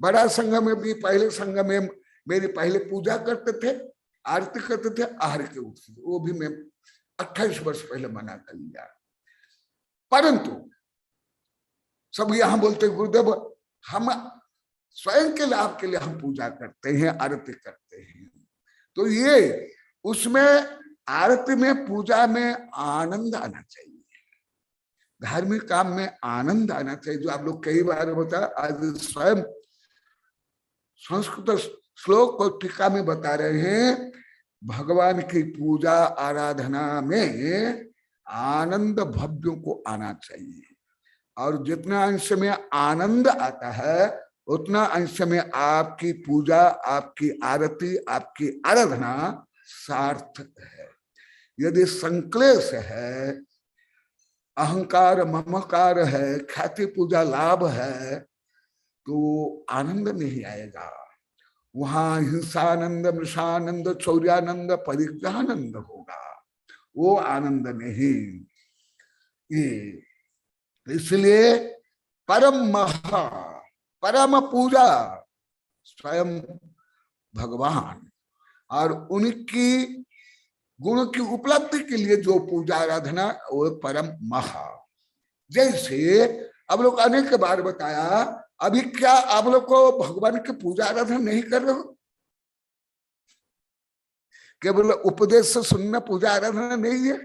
बड़ा संघ में भी, पहले संघ में मेरी पहले पूजा करते थे, आरती करते थे, आहार के उठते थे, वो भी मैं 28 वर्ष पहले मना कर लिया। परंतु सब यहाँ बोलते गुरुदेव, हम स्वयं के लाभ के लिए हम पूजा करते हैं, आरती करते हैं। तो ये उसमें आरती में, पूजा में आनंद आना चाहिए, धार्मिक काम में आनंद आना चाहिए। जो आप लोग कई बार बता, आज स्वयं संस्कृत श्लोक और टीका में बता रहे हैं, भगवान की पूजा आराधना में आनंद भव्यों को आना चाहिए। और जितना अंश में आनंद आता है उतना अंश में आपकी पूजा, आपकी आरती, आपकी आराधना सार्थक है। यदि संक्लेश है, अहंकार ममकार है, ख्याति पूजा लाभ है, तो आनंद नहीं आएगा। वहां हिंसानंद, मृषानंद, चौर्यानंद, परिग्रहानंद होगा, वो आनंद नहीं। ये इसलिए परम महा परम पूजा स्वयं भगवान, और उनकी गुण की उपलब्धि के लिए जो पूजा आराधना वो परम महा। जैसे अब लोग अनेक बार बताया, अभी क्या आप लोग को भगवान की पूजा आराधना नहीं कर रहे हो? केवल उपदेश से सुनना पूजा आराधना नहीं है।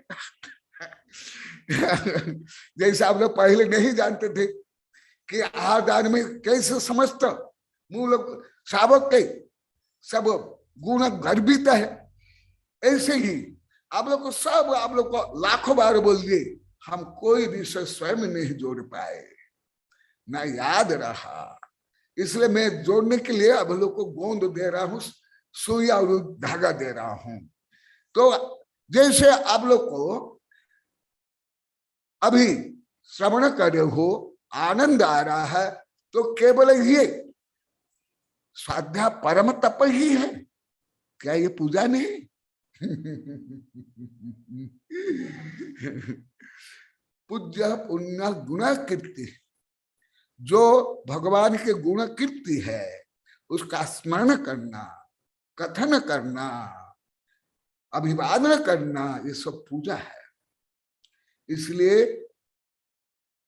जैसे आप लोग पहले नहीं जानते थे कि आदान में कैसे समस्त मूल शावक के सब गुण गर्भित है, ऐसे ही आप लोग को सब, आप लोग को लाखों बार बोल दिए, हम कोई विषय स्वयं नहीं जोड़ पाए, ना याद रहा। इसलिए मैं जोड़ने के लिए अब लोग को गोंद दे रहा हूं, सुई और धागा दे रहा हूं। तो जैसे आप लोग को अभी श्रवण कर रहे हो, आनंद आ रहा है, तो केवल ये स्वाध्याय परम तप ही है क्या? ये पूजा नहीं? पूज्य पुण्य गुण कीर्ति, जो भगवान के गुण कीर्ति है उसका स्मरण करना, कथन करना, अभिवादन करना, ये सब पूजा है। इसलिए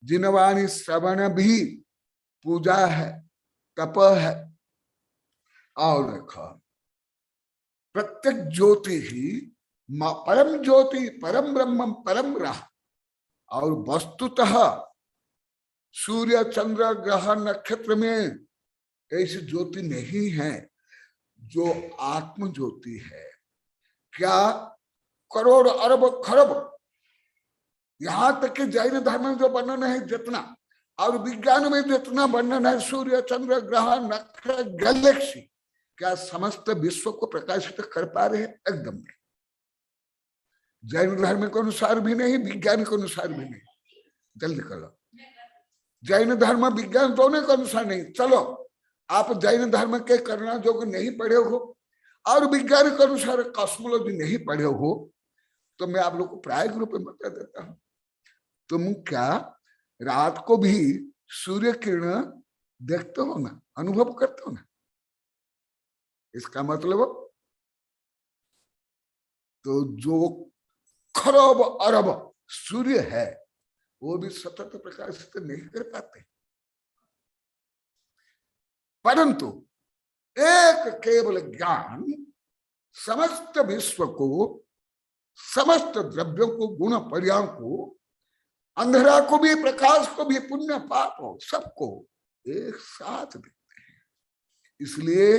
जिनवाणी श्रवण भी पूजा है, तप है। और देखो प्रत्येक ज्योति ही परम ज्योति, परम ब्रह्म, परम ग्रह, और वस्तुतः सूर्य चंद्र ग्रह नक्षत्र में ऐसी ज्योति नहीं है जो आत्म ज्योति है। क्या करोड़ अरब खरब, यहां तक कि जैन धर्म में जो वर्णन है जितना, और विज्ञान में जितना वर्णन है सूर्य चंद्र ग्रह नक्षत्र गैलेक्सी, क्या समस्त विश्व को प्रकाशित कर पा रहे हैं? एकदम नहीं। जैन धर्म के अनुसार भी नहीं, विज्ञान के अनुसार भी नहीं। जल्दी करो, जैन धर्म विज्ञान दोनों के अनुसार नहीं। चलो आप जैन धर्म के करना जो नहीं पढ़े हो और विज्ञान के अनुसार कॉस्मोलॉजी नहीं पढ़े हो, तो मैं आप लोग को प्रायोगिक रूप में बता देता हूं। तुम क्या रात को भी सूर्य किरण देखते हो ना, अनुभव करते हो ना? इसका मतलब तो जो खरब अरब सूर्य है वो भी सतत प्रकाशित नहीं कर पाते, परंतु एक केवल ज्ञान समस्त विश्व को, समस्त द्रव्यों को, गुण पर्यायों को, अंधेरा को भी, प्रकाश को भी, पुण्य पाप हो, सबको एक साथ देखते हैं। इसलिए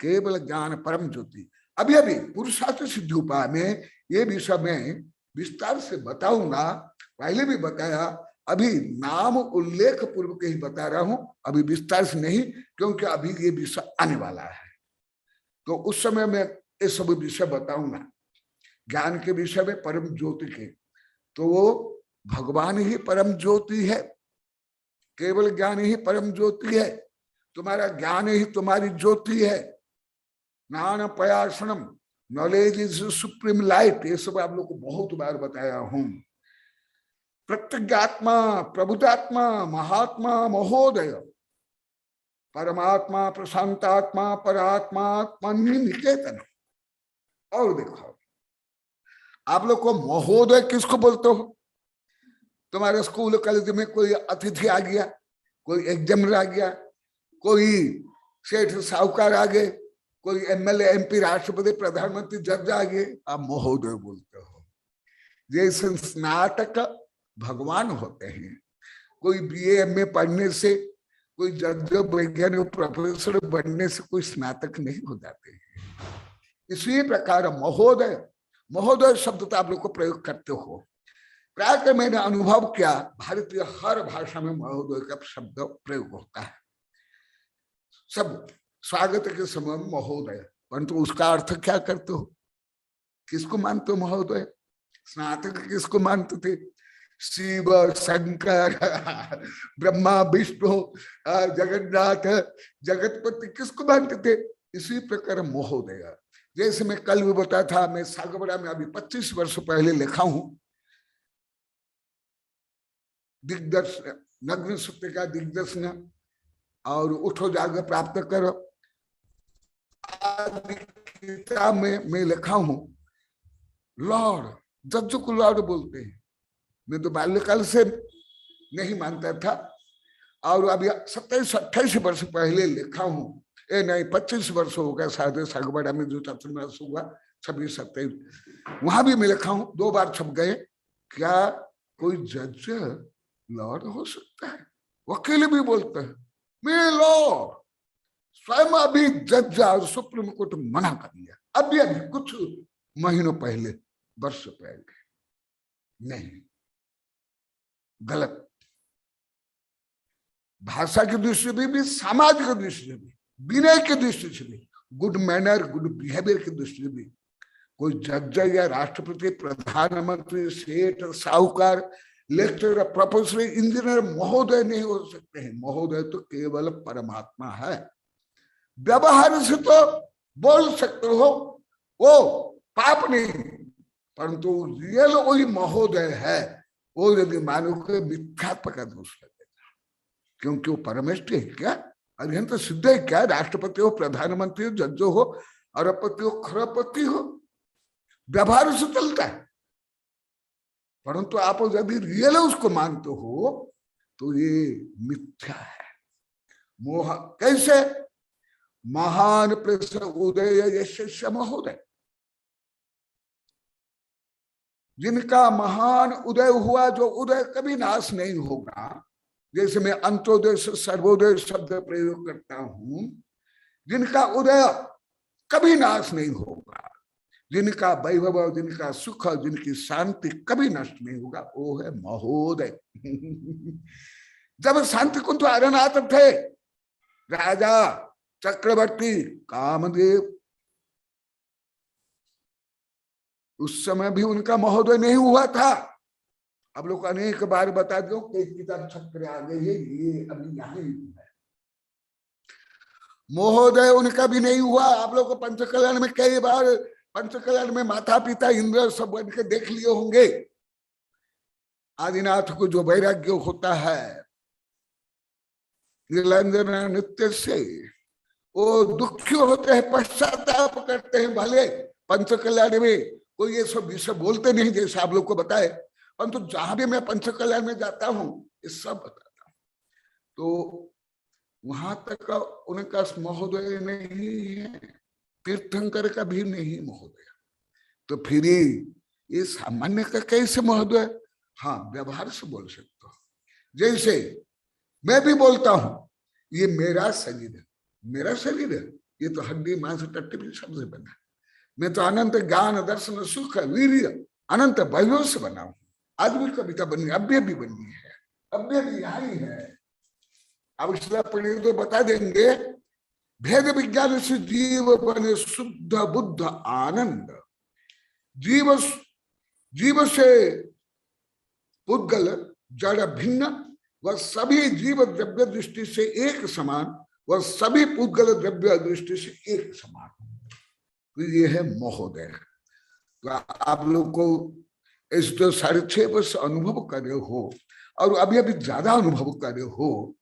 केवल ज्ञान परम ज्योति। अभी अभी पुरुषार्थ सिद्धि उपाय में ये विषय मैं विस्तार से बताऊंगा, पहले भी बताया, अभी नाम उल्लेख पूर्व के ही बता रहा हूं, अभी विस्तार से नहीं, क्योंकि अभी ये विषय आने वाला है। तो उस समय मैं ये सब विषय बताऊंगा ज्ञान के विषय में, परम ज्योति के। तो वो भगवान ही परम ज्योति है, केवल ज्ञान ही परम ज्योति है, तुम्हारा ज्ञान ही तुम्हारी ज्योति है। ज्ञान पयासनम, नॉलेज इज सुप्रीम लाइट, ये सब आप लोग को बहुत बार बताया हूं। प्रत्यगात्मा, प्रबुद्धात्मा, महात्मा, महोदय, परमात्मा, प्रशांतात्मा, परात्मा, निकेतन। और देखो आप लोग को महोदय किसको बोलते हो? तुम्हारे स्कूल कॉलेज में कोई अतिथि आ गया, कोई एग्जामिनर आ गया, कोई सेठ साहूकार आ गए, कोई एमएलए, एमपी, राष्ट्रपति, प्रधानमंत्री, जज आ गए, आप महोदय बोलते हो। जैसे स्नातक भगवान होते हैं, कोई बीए एमए पढ़ने से, कोई जज, वैज्ञानिक, प्रोफेसर बनने से कोई स्नातक नहीं हो जाते हैं। इसी प्रकार महोदय, महोदय शब्द तो आप लोग को प्रयोग करते हो। प्रायः मैंने अनुभव किया भारतीय हर भाषा में महोदय का शब्द प्रयोग होता है, सब स्वागत के समय महोदय, परंतु उसका अर्थ क्या करते हो, किसको मानते हो महोदय? स्नातक किसको मानते थे? शिव, शंकर, ब्रह्मा, विष्णु, जगन्नाथ, जगतपति किसको मानते थे? इसी प्रकार महोदय। जैसे मैं कल भी बताया था, मैं सागबड़ा में अभी 25 वर्ष पहले लिखा हूं दिग्दर्शन, नग्न सत्य का दिग्दर्शन और उठो जाग प्राप्त करो किताब में मैं लिखा हूं लॉर्ड, जज्जो को लॉर्ड बोलते हैं। मैं तो बाल्यकाल से नहीं मानता था और अभी 27-28 वर्ष पहले लिखा हूं, नहीं 25 वर्ष हो गया शायद, सागवाड़ा में जो चतुर्मास हुआ 26-27, वहां भी मैं लिखा हूं, 2 बार छप गए। क्या कोई जज लॉर्ड हो सकता है? वकील भी बोलते हैं मैं लॉर्ड, स्वयं अभी जज और सुप्रीम कोर्ट मना कर दिया, अभी कुछ महीनों पहले, वर्ष पहले। नहीं, गलत। भाषा की दृष्टि से भी, सामाजिक दृष्टि से भी, विनय की दृष्टि से भी, गुड मैनर, गुड बिहेवियर की दृष्टि से भी कोई जज या राष्ट्रपति, प्रधानमंत्री, सेठ, साहूकार, लेक्चरर, प्रोफेसर, इंजीनियर महोदय नहीं हो सकते हैं। महोदय तो केवल परमात्मा है। व्यवहार से तो बोल सकते हो, वो पाप नहीं, परंतु रियल वही महोदय है, वो यदि मानोगे मिथ्यात्व का दोष लगेगा, क्योंकि वो परमेष्टि है क्या, अत्यंत सिद्ध है क्या? राष्ट्रपति हो, प्रधानमंत्री हो, जज हो, अरबपति हो, खरबपति हो, व्यवहार से चलता है। परंतु आप यदि रियल उसको मानते हो तो ये मिथ्या है। मोह कैसे? महान प्रश्न उदय यश महोदय, जिनका महान उदय हुआ, जो उदय कभी नाश नहीं होगा। जैसे मैं अंत्योदय से सर्वोदय शब्द प्रयोग करता हूं, जिनका उदय कभी नाश नहीं होगा, जिनका वैभव, जिनका सुख, जिनकी शांति कभी नष्ट नहीं होगा, वो है महोदय। जब शांति कुंज अरनाथ थे, राजा चक्रवर्ती कामदेव, उस समय भी उनका महोदय नहीं हुआ था। अब लोग अनेक बार बता दो कि किताब छप कर आ गई है, ये अभी यहाँ ही है। महोदय उनका भी नहीं हुआ। आप लोग को पंचकल्याण में कई बार, पंचकल्याण में माता पिता इंद्र सब बन के देख लिए होंगे। आदिनाथ को जो वैराग्य होता है नीलांजन नृत्य से, वो दुखी होते हैं, पश्चाताप करते हैं। भले पंचकल्याण में कोई ये सब विषय बोलते नहीं जैसे आप लोग को बताए, परंतु जहां भी मैं पंचकल्याण में जाता हूं ये सब बताता हूं, तो वहां तक उनका महोदय नहीं है, तीर्थंकर का भी नहीं महोदय। तो फिर ये सामान्य का कैसे महोदय? हाँ, व्यवहार से बोल सकते हो। जैसे मैं भी बोलता हूं ये मेरा शरीर है, मेरा शरीर है, ये तो हड्डी मांस टट्टी भी सबसे बना है। मैं तो अनंत ज्ञान दर्शन सुख वीर्य अनंत वैभव से बना हूं। आज भी कविता बनी, अभी भी बनी है, अभी भी यहाँ ही है। अब इसलिए पढ़े तो बता देंगे, भेद विज्ञान से जीव बने शुद्ध बुद्ध आनंद, जीव से पुद्गल जड़ भिन्न, वह सभी जीव द्रव्य दृष्टि से एक समान, वह सभी पुद्गल द्रव्य दृष्टि से एक समान। तो ये है महोदय। तो आप लोग को इस जो 6.5 वर्ष अनुभव कर रहे हो और अभी अभी ज्यादा अनुभव कर रहे हो,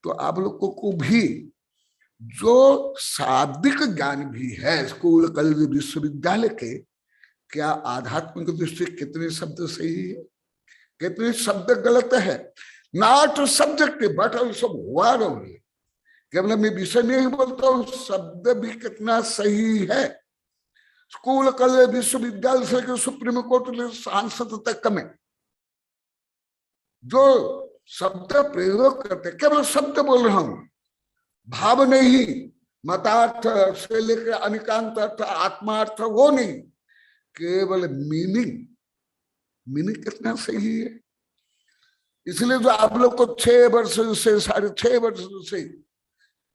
तो आप लोगों को भी जो शाब्दिक ज्ञान भी है स्कूल कॉलेज विश्वविद्यालय के, क्या आध्यात्मिक दृष्टि कितने शब्द सही है, कितने शब्द गलत है, not subject but also word only. केवल मैं विषय नहीं बोलता हूँ, शब्द भी कितना सही है। स्कूल कॉलेज विश्वविद्यालय से के सुप्रीम कोर्ट सांसद तक में जो शब्द प्रयोग करते, केवल शब्द बोल रहा हूं, भाव नहीं, मतार्थ से लेकर अनिकांत अर्थ, आत्मार्थ, वो नहीं, केवल मीनिंग मीनिंग कितना सही है। इसलिए जो आप लोग को 6 वर्ष से 6.5 वर्ष से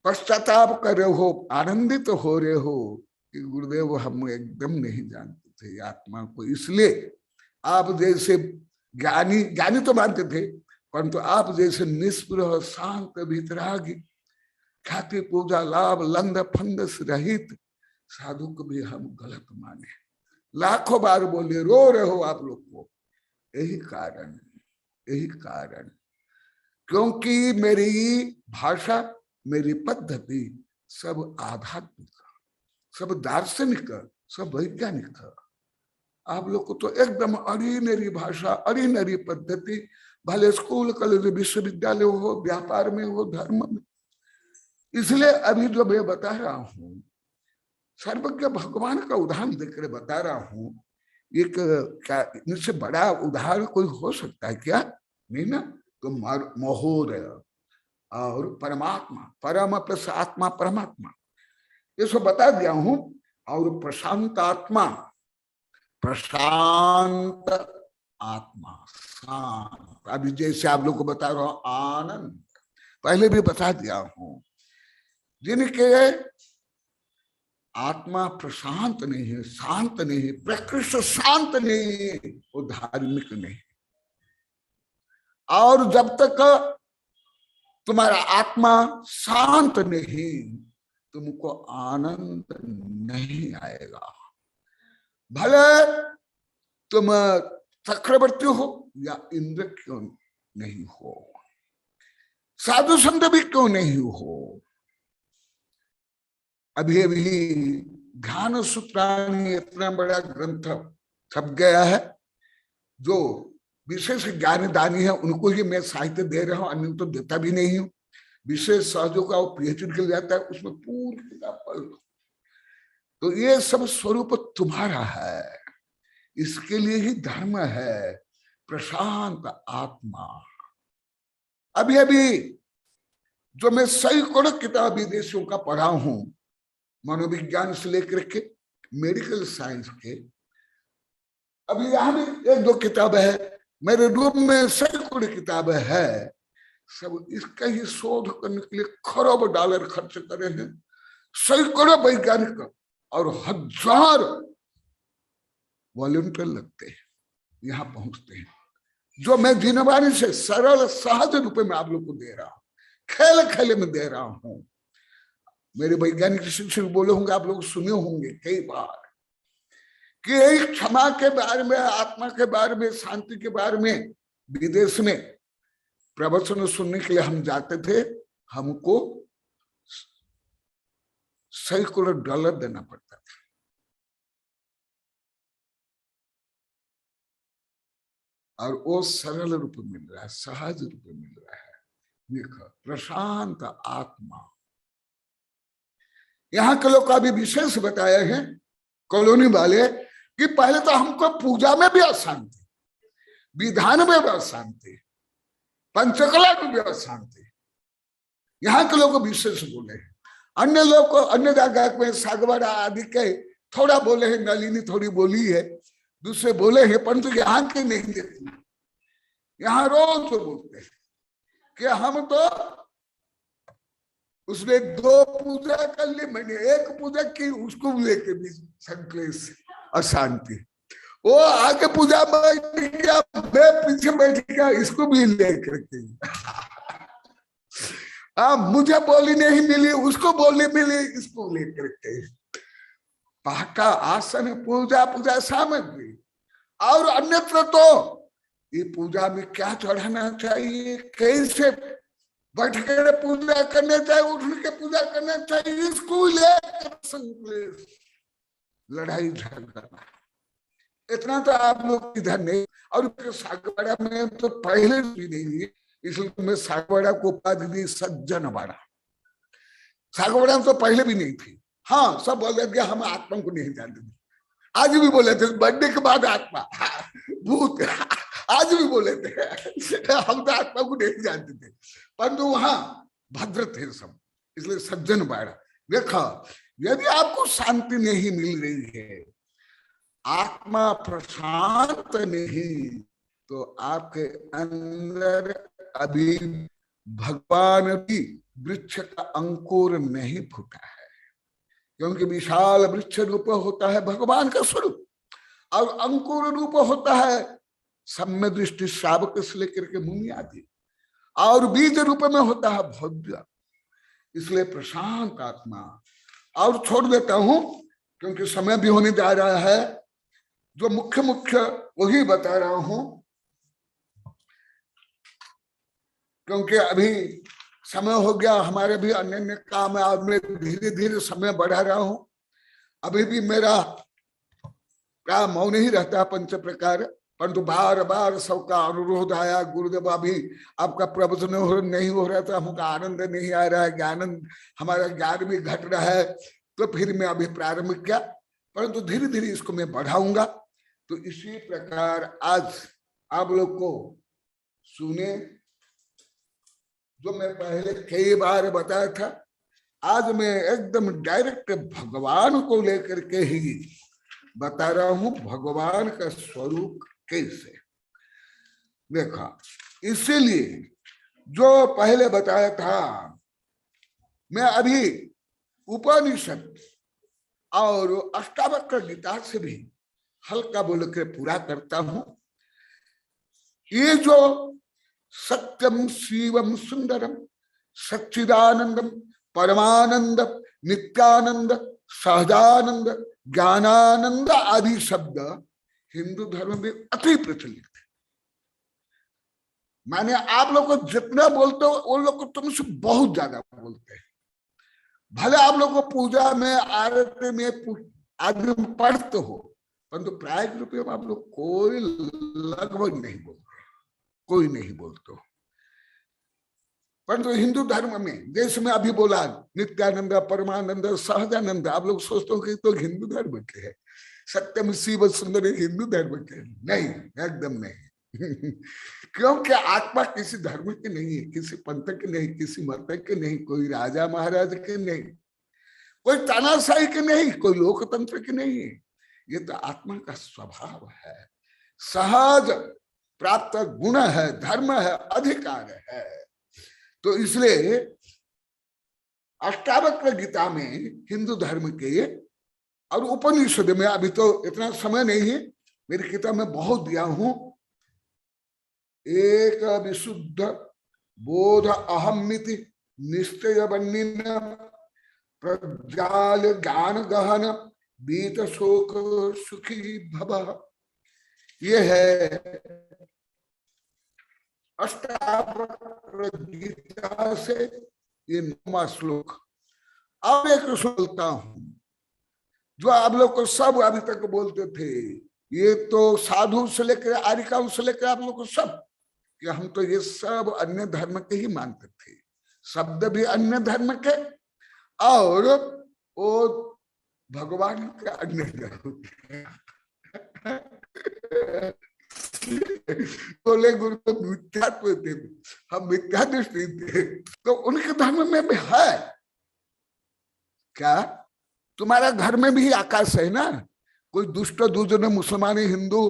पश्चाताप कर रहे हो, आनंदित हो रहे हो कि गुरुदेव हम एकदम नहीं जानते थे आत्मा को, इसलिए आप जैसे ज्ञानी तो मानते थे, परंतु आप जैसे निष्प्रह शांत वितरागी ख्याति पूजा लाभ लंद फंद से रहित साधु को भी हम गलत माने। लाखों बार बोले, रो रहे हो आप लोग को। यही कारण क्योंकि मेरी भाषा, मेरी पद्धति सब आध्यात्मिक, सब दार्शनिक, सब वैज्ञानिक। आप लोग को तो एकदम ऑर्डिनरी भाषा, ऑर्डिनरी पद्धति, भले स्कूल कॉलेज विश्वविद्यालय हो, व्यापार में हो, धर्म में। इसलिए अभी जो मैं बता रहा हूं, सर्वज्ञ भगवान का उदाहरण देकर बता रहा हूं। एक क्या इनसे बड़ा उदाहरण कोई हो सकता है क्या? नहीं ना। तो महोदय और परमात्मा, परम प्लस आत्मा परमात्मा, ये सब बता दिया हूं। और प्रशांत आत्मा, प्रशांत आत्मा, शांत। अभी जैसे आप लोग को बता रहा हूं आनंद, पहले भी बता दिया हूं। जिनके आत्मा प्रशांत नहीं है, शांत नहीं है, प्रकृष्ट शांत नहीं है, वो धार्मिक नहीं। और जब तक तुम्हारा आत्मा शांत नहीं, तुमको आनंद नहीं आएगा। भले तुम चक्रवर्ती हो या इंद्र क्यों नहीं हो, साधु संत भी क्यों नहीं हो। अभी ध्यान सूत्राणि इतना बड़ा ग्रंथ छप गया है। जो विशेष ज्ञानदानी है उनको ही मैं साहित्य दे रहा हूं, अन्य तो देता भी नहीं हूं। विशेष सहजों का वो पीएचडी के लिए जाता है, उसमें पूरी किताब पढ़ लो। तो ये सब स्वरूप तुम्हारा है, इसके लिए ही धर्म है प्रशांत आत्मा। अभी जो मैं सैकड़ों किताब विदेशियों का पढ़ा हूं, मनोविज्ञान से लेकर के मेडिकल साइंस के, अभी यहाँ भी 1-2 किताब है, मेरे रूम में सैकड़ों किताबें है। सब इसका ही शोध करने के लिए खरबों डॉलर खर्च करे हैं सैकड़ों वैज्ञानिक, और 1000 वॉलंटियर लगते हैं, यहाँ पहुंचते हैं। जो मैं जिनवानी से सरल सहज रूप में आप लोग को दे रहा हूं, खेल खेल में दे रहा हूं। मेरे वैज्ञानिक शिक्षक बोले होंगे, आप लोग सुने होंगे कई बार कि यही क्षमा के बारे में, आत्मा के बारे में, शांति के बारे में विदेश में प्रवचन सुनने के लिए हम जाते थे, हमको सैकड़ों डॉलर देना पड़ता था। और वो सरल रूप में मिल रहा है, सहज रूप में मिल रहा है। देखो, प्रशांत आत्मा। यहाँ के लोग का भी विशेष बताया है कॉलोनी वाले कि पहले तो हमको पूजा में भी अशांति, विधान में भी अशांति, पंचकला में भी अशांति। यहाँ के लोग को विशेष बोले हैं। अन्य लोग को अन्य जगह में सागवाड़ा आदि के थोड़ा बोले हैं, नलिनी थोड़ी बोली है, दूसरे बोले हैं, परंतु यहाँ के नहीं देते। यहाँ रोज तो बोलते हैं कि हम तो उसने 2 पूजा कर ली, मैंने 1 पूजा की, उसको लेके भी संक्लेश अशांति। वो आगे पूजा बैठ गया, मैं पीछे बैठ गया, इसको भी लेकर के। मुझे बोली नहीं मिली, उसको बोली मिली, इसको लेकर के। पाका आसन पूजा सामग्री, और अन्यत्र तो ये पूजा में क्या चढ़ाना चाहिए, कैसे बैठ कर पूजा करना चाहिए, उठ के पूजा करना चाहिए, इसको लेकर संक्लेश, लड़ाई झगड़ा। इतना तो आप लोग इधर नहीं। और सागवाड़ा में तो पहले भी नहीं, इसलिए मैं सागवाड़ा को उपाधि दी सज्जन वाड़ा। सागवाड़ा में तो पहले भी नहीं थी। हाँ, सब बोले थे हम आत्मा को नहीं जानते थे, आज भी बोले थे बढ़ने के बाद आत्मा भूत, आज भी बोले थे हम तो आत्मा को नहीं जानते थे, परंतु वहां भद्र थे सब, इसलिए सज्जन बाड़ा। देखो, यदि आपको शांति नहीं मिल रही है आत्मा प्रशांत नहीं तो आपके अंदर अभी भगवान भी वृक्ष का अंकुर नहीं फूटा है, क्योंकि विशाल वृक्ष रूप होता है भगवान का स्वरूप और अंकुर रूप होता है सम्य दृष्टि श्रावक से लेकर के मुनि आदि, और बीज रूप में होता है भव्य। इसलिए प्रशांत आत्मा। और छोड़ देता हूं क्योंकि समय भी होने जा रहा है, जो मुख्य वही बता रहा हूं, क्योंकि अभी समय हो गया, हमारे भी अन्य अन्य काम है और मैं धीरे धीरे समय बढ़ा रहा हूं। अभी भी मेरा क्या मौन ही रहता पंच प्रकार, परंतु बार बार सबका अनुरोध आया, गुरुदेव अभी आपका प्रवचन नहीं हो रहा था, हमको आनंद नहीं आ रहा है, ज्ञान हमारा ज्ञान भी घट रहा है, तो फिर मैं अभी प्रारंभ किया, परंतु धीरे धीरे इसको मैं बढ़ाऊंगा। तो इसी प्रकार आज आप लोग को सुने, जो मैं पहले कई बार बताया था, आज मैं एकदम डायरेक्ट भगवान को लेकर के ही बता रहा हूं, भगवान का स्वरूप कैसे देखा। इसीलिए जो पहले बताया था, मैं अभी उपनिषद और अष्टावक्र गीता से भी हल्का बोल के पूरा करता हूं। ये जो सत्यम शिवम सुंदरम सच्चिदानंदम परमानंद नित्यानंद सहजानंद ज्ञानानंद आदि शब्द हिंदू धर्म में अति प्रचलित है। माने आप लोग को जितना बोलते हो वो लोग को तुमसे बहुत ज्यादा बोलते हैं। भले आप लोग को पूजा में आरती में आदि पढ़ते हो, परंतु प्रायिक रूप में आप लोग कोई लगभग नहीं बोलते, कोई नहीं बोलते हो। परंतु हिंदू धर्म में जैसे मैं अभी बोला नित्यानंद परमानंद सहजानंद, आप लोग सोचते हो कि तो हिंदू धर्म के है, सत्यम शिव सुंदर हिंदू धर्म के नहीं, एकदम नहीं। क्योंकि आत्मा किसी धर्म के नहीं है, किसी पंथ के नहीं, किसी मत के नहीं, कोई राजा महाराज के नहीं, कोई तानाशाही के नहीं, कोई लोकतंत्र के नहीं है। ये तो आत्मा का स्वभाव है, सहज प्राप्त गुण है, धर्म है, अधिकार है। तो इसलिए अष्टावक्र गीता में हिंदू धर्म के और उपनिषद में, अभी तो इतना समय नहीं है, मेरी किताब में बहुत दिया हूं, एक विशुद्ध बोध अहमिति निश्चय बन्नीन प्रज्ञाल ज्ञान गहन बीत शोक सुखी भव, ये है अष्टावक्र गीता से ये 9वां श्लोक। अब एक बोलता हूं जो आप लोग को सब अभी तक बोलते थे, ये तो साधु से लेकर आर्यिकाओं से लेकर आप लोग को सब, कि हम तो ये सब अन्य धर्म के ही मानते थे, शब्द भी अन्य धर्म के और वो भगवान के अन्य धर्म के। बोले गुरु तो मिथ्यात्व थे, हम मिथ्या दृष्टि थे, तो उनके धर्म में भी है क्या? तुम्हारा घर में भी आकाश है ना, कोई दुष्ट दूसरे मुसलमान हिंदू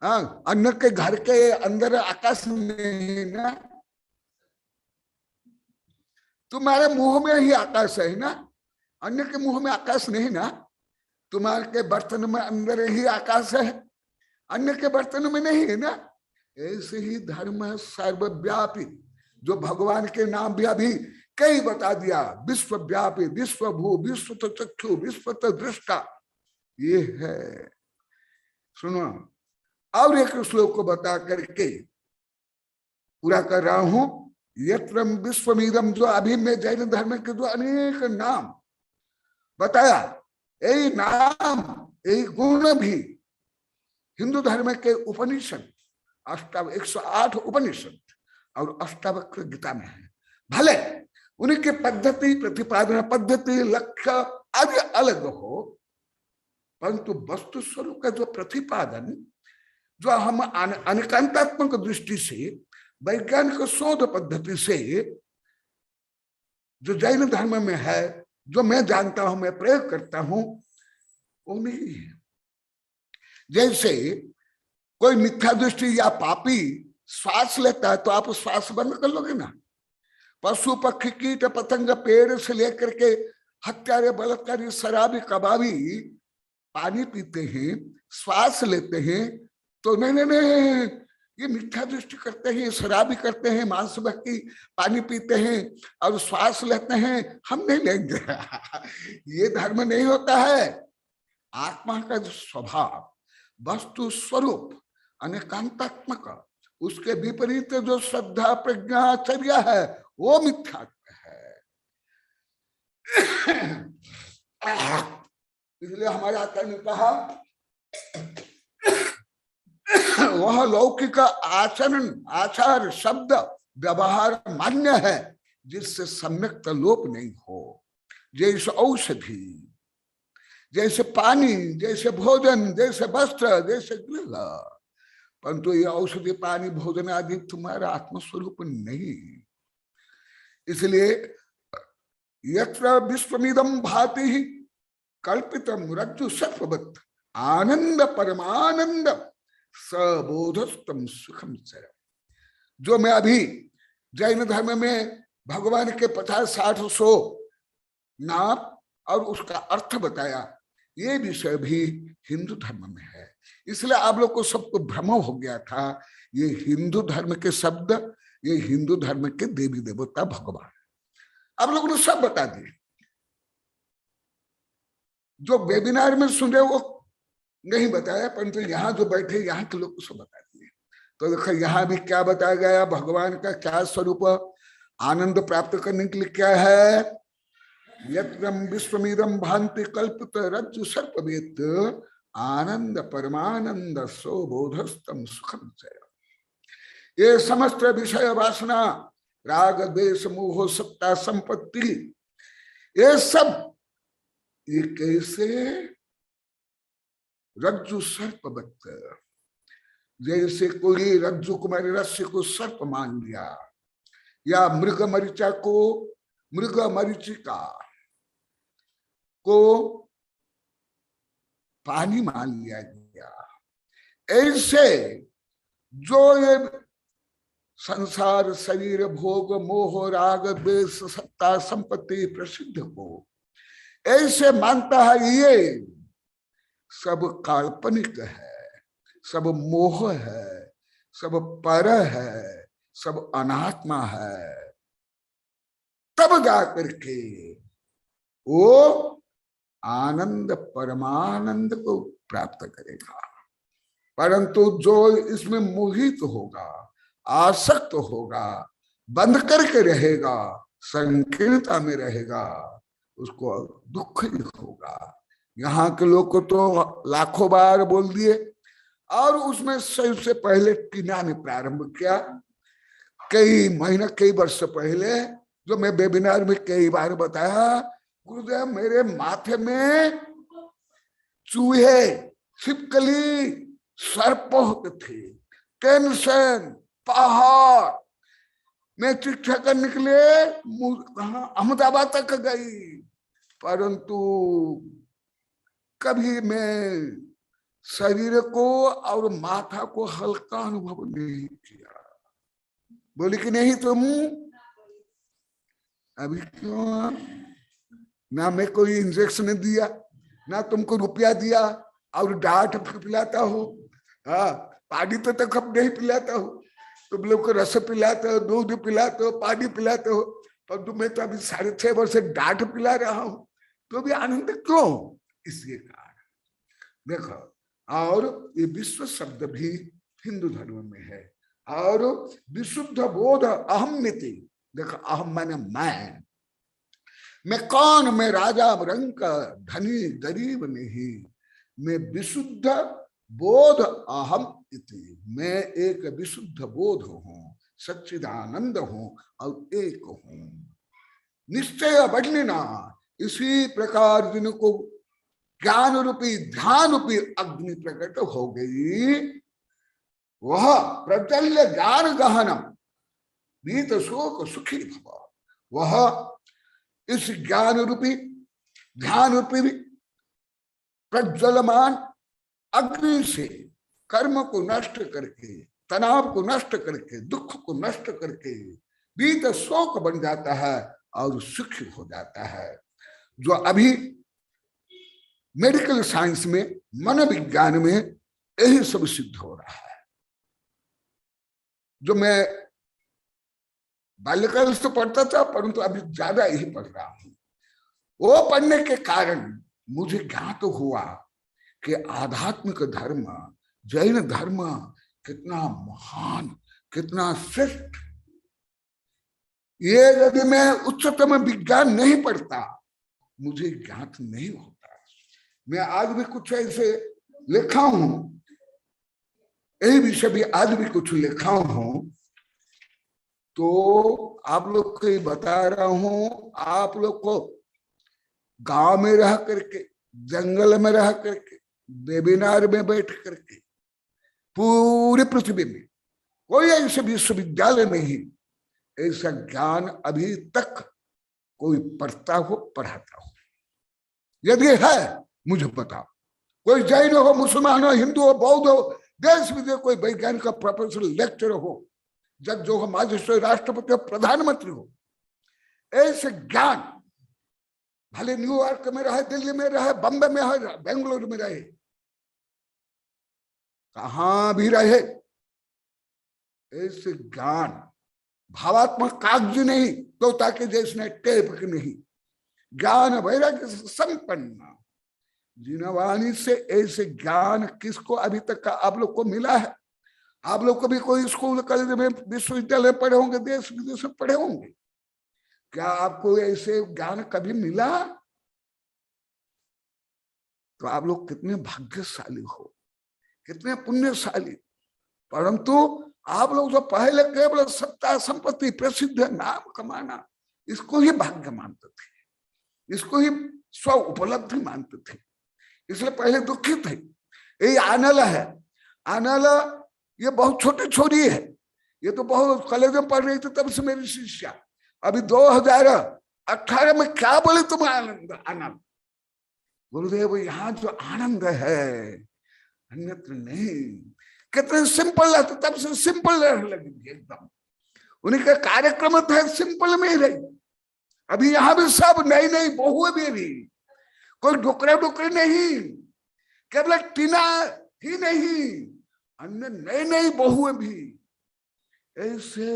अन्य के घर के अंदर आकाश नहीं ना, तुम्हारे मुंह में ही आकाश है ना, अन्य के मुंह में आकाश नहीं ना। तुम्हारे के बर्तन में अंदर ही आकाश है, अन्य के बर्तन में नहीं है ना। ऐसे ही धर्म सर्वव्यापी, जो भगवान के नाम भी अभी कई बता दिया, विश्वव्यापी, विश्वभू, विश्व तो चक्षु, विश्व तो दृष्टा, ये है। सुनो, और एक श्लोक को बता करके पूरा कर रहा हूं। यत्रम विश्वमिदम, जो अभी में जैन धर्म के जो अनेक नाम बताया, यही नाम यही गुण भी हिंदू धर्म के उपनिषद 108 उपनिषद और अष्टावक्र गीता में है। भले उनकी पद्धति, प्रतिपादन पद्धति, लक्ष्य आदि अलग हो, परंतु वस्तु स्वरूप का जो प्रतिपादन, जो हम अनेकांतात्मक दृष्टि से वैज्ञानिक शोध पद्धति से जो जैन धर्म में है, जो मैं जानता हूं, मैं प्रयोग करता हूं, वो नहीं है। जैसे कोई मिथ्या दृष्टि या पापी श्वास लेता है तो आप श्वास बंद कर लोगे ना। पशु पक्षी कीट पतंग पेड़ से लेकर के हत्यारे बलात्कारी शराबी कबाबी पानी पीते हैं, श्वास लेते हैं, तो नहीं, ये मिथ्या दृष्टि करते हैं, शराबी करते हैं, मांस भक्षी पानी पीते हैं और श्वास लेते हैं, हम नहीं लेंगे। ये धर्म नहीं होता है। आत्मा का जो स्वभाव वस्तु स्वरूप अनेकांतात्मक, उसके विपरीत जो श्रद्धा प्रज्ञा आचर्य है वो मिथ्यात्व है। इसलिए हमारे आचार्य ने कहा वह लौकिक आचरण आचार शब्द व्यवहार मान्य है जिससे सम्यक लोप नहीं हो। जैसे औषधि, जैसे पानी, जैसे भोजन, जैसे वस्त्र, जैसे गृह, परंतु ये औषधि पानी भोजन आदि तुम्हारा आत्मस्वरूप नहीं। इसलिए यत्र विश्वमिदं भाति कल्पितम रज्जु सर्पवत् आनंद परमानंद सबोधस्तम सुखम चर। जो मैं अभी जैन धर्म में भगवान के 50-60-100 नाम और उसका अर्थ बताया, ये विषय भी हिंदू धर्म में है। इसलिए आप लोग को सबको भ्रम हो गया था, ये हिंदू धर्म के शब्द, ये हिंदू धर्म के देवी देवता भगवान, आप लोगों ने सब बता दिए। जो वेबिनार में सुने वो नहीं बताया, परंतु यहाँ जो बैठे यहाँ के लोग को सब बता दिए। तो देखो यहाँ भी क्या बताया गया, भगवान का क्या स्वरूप, आनंद प्राप्त करने के लिए क्या है। यत्रम विश्वमिदं भान्ति कल्पित रज्जु सर्पवेत् आनंद परमानंद सोबोधस्तम सुखम चय। ये समस्त विषय वासना राग द्वेष मोह सत्ता संपत्ति, ये सब ये कैसे रज्जु सर्पवत्, जैसे कोई रज्जु कुमारी रस्सी को सर्प मान लिया, या मृग मरीचा को मृग मरीचिका को पानी मान लिया गया, ऐसे जो ये संसार शरीर भोग मोह राग द्वेष सत्ता संपत्ति प्रसिद्ध को ऐसे मानता है, ये सब काल्पनिक है, सब मोह है, सब पर है, सब अनात्मा है, तब जा करके वो आनंद परमानंद को प्राप्त करेगा। परंतु जो इसमें मोहित होगा, आसक्त होगा, बंद करके रहेगा, संकीर्णता में रहेगा, उसको दुख ही होगा। यहाँ के लोग को तो लाखों बार बोल दिए, और उसमें सबसे पहले टीना ने प्रारंभ किया। कई महीना कई वर्ष पहले जो मैं वेबिनार में कई बार बताया, गुरुदेव मेरे माथे में चूहे, छिपकली, सर्प होते थे, टेंशन, पहाड़, मैं चिकित्सा करने के लिए अहमदाबाद तक गई, परंतु कभी मैं शरीर को और माथा को हल्का अनुभव नहीं किया। बोले कि नहीं तुम अभी क्यों, ना मैं कोई इंजेक्शन दिया, ना तुमको रुपया दिया और डांट पिलाता हो, हाँ पानी तो तक अब नहीं पिलाता हो, तुम लोग को रस पिलाते हो, दूध पिलाते हो, पानी पिलाते हो, पर तुम्हें तो अभी 6.5 वर्ष से डांट पिला रहा हूं, तो भी आनंद क्यों? इसलिए कारण देखो। और ये विश्व शब्द भी हिंदू धर्म में है। और विशुद्ध बोध अहमिति, देखो अहम माने मैं कौन, मैं राजा रंक धनी गरीब नहीं, मैं विशुद्ध बोध अहम इति, मैं एक विशुद्ध बोध हूं, सच्चिदानंद हूं और एक हूं। निश्चय बढ़ना, इसी प्रकार जिनको ज्ञान रूपी ध्यान रूपी अग्नि प्रकट हो गई, वह प्रज्वल्य ज्ञान गहनम बीत शोक सुखी भव, वह इस ज्ञान रूपी ध्यान रूपी प्रज्वलमान अग्नि से कर्म को नष्ट करके, तनाव को नष्ट करके, दुख को नष्ट करके बीत शोक बन जाता है और सुखी हो जाता है। जो अभी मेडिकल साइंस में, मनोविज्ञान में यही सब सिद्ध हो रहा है। जो मैं बाल्यकाल से पढ़ता था, परंतु अभी ज्यादा ही पढ़ रहा हूं, वो पढ़ने के कारण मुझे ज्ञात हुआ कि आध्यात्मिक धर्म, जैन धर्म कितना महान, कितना श्रेष्ठ। ये यदि मैं उच्चतम विज्ञान नहीं पढ़ता, मुझे ज्ञात नहीं होता। मैं आज भी कुछ ऐसे लिखा हूं, यही विषय भी आज भी कुछ लिखा हूं, तो आप लोग को बता रहा हूं। आप लोग को गांव में रह करके, जंगल में रह करके, वेबिनार में बैठ करके, पूरी पृथ्वी में कोई ऐसे विश्वविद्यालय नहीं ऐसा ज्ञान अभी तक कोई पढ़ता हो, पढ़ाता हो। यदि है मुझे बताओ। कोई जैन हो, मुसलमान हो, हिंदू हो, बौद्ध हो, देश विदेश कोई वैज्ञानिक का प्रोफेसर, लेक्चर हो, जज जो हो, मजिस्ट्रेट, राष्ट्रपति हो, प्रधानमंत्री हो, ऐसे ज्ञान भले न्यूयॉर्क में रहे, दिल्ली में रहे, बम्बे में रहे, बेंगलुरु में रहे, कहां भी रहे, ऐसे ज्ञान भावात्मक कागज नहीं, तो ताकि जैसे टेप की नहीं, ज्ञान वैराग्य से संपन्न जिनवाणी से ऐसे ज्ञान किसको अभी तक का आप लोग को मिला है? आप लोग को भी कोई स्कूल कॉलेज में, विश्वविद्यालय पढ़े होंगे, देश विदेश में पढ़े होंगे, क्या आपको ऐसे ज्ञान कभी मिला? तो आप लोग कितने भाग्यशाली हो, कितने पुण्यशाली। परंतु आप लोग जो पहले केवल सत्ता, संपत्ति, प्रसिद्ध, नाम कमाना, इसको ही भाग्य मानते थे, इसको ही स्व उपलब्धि मानते थे, इसलिए पहले दुखी थे। ये आनल है, आनल ये बहुत छोटी छोरी है, ये तो बहुत कॉलेज में पढ़ रही थी तब से मेरी शिष्या। अभी 2018 में क्या बोले तुम? आनंद, आनंद। गुरुदेव यहाँ जो आनंद है अन्यत्र नहीं। कितने सिंपल रहते, तब से सिंपल रहने लगी एकदम। उन्हीं का कार्यक्रम था सिंपल में ही रही। अभी यहाँ भी सब नई नई बहुएं भी, कोई डुकरे डुकरे नहीं, केवल टीना ही नहीं, अन्य नई नई बहुएं भी ऐसे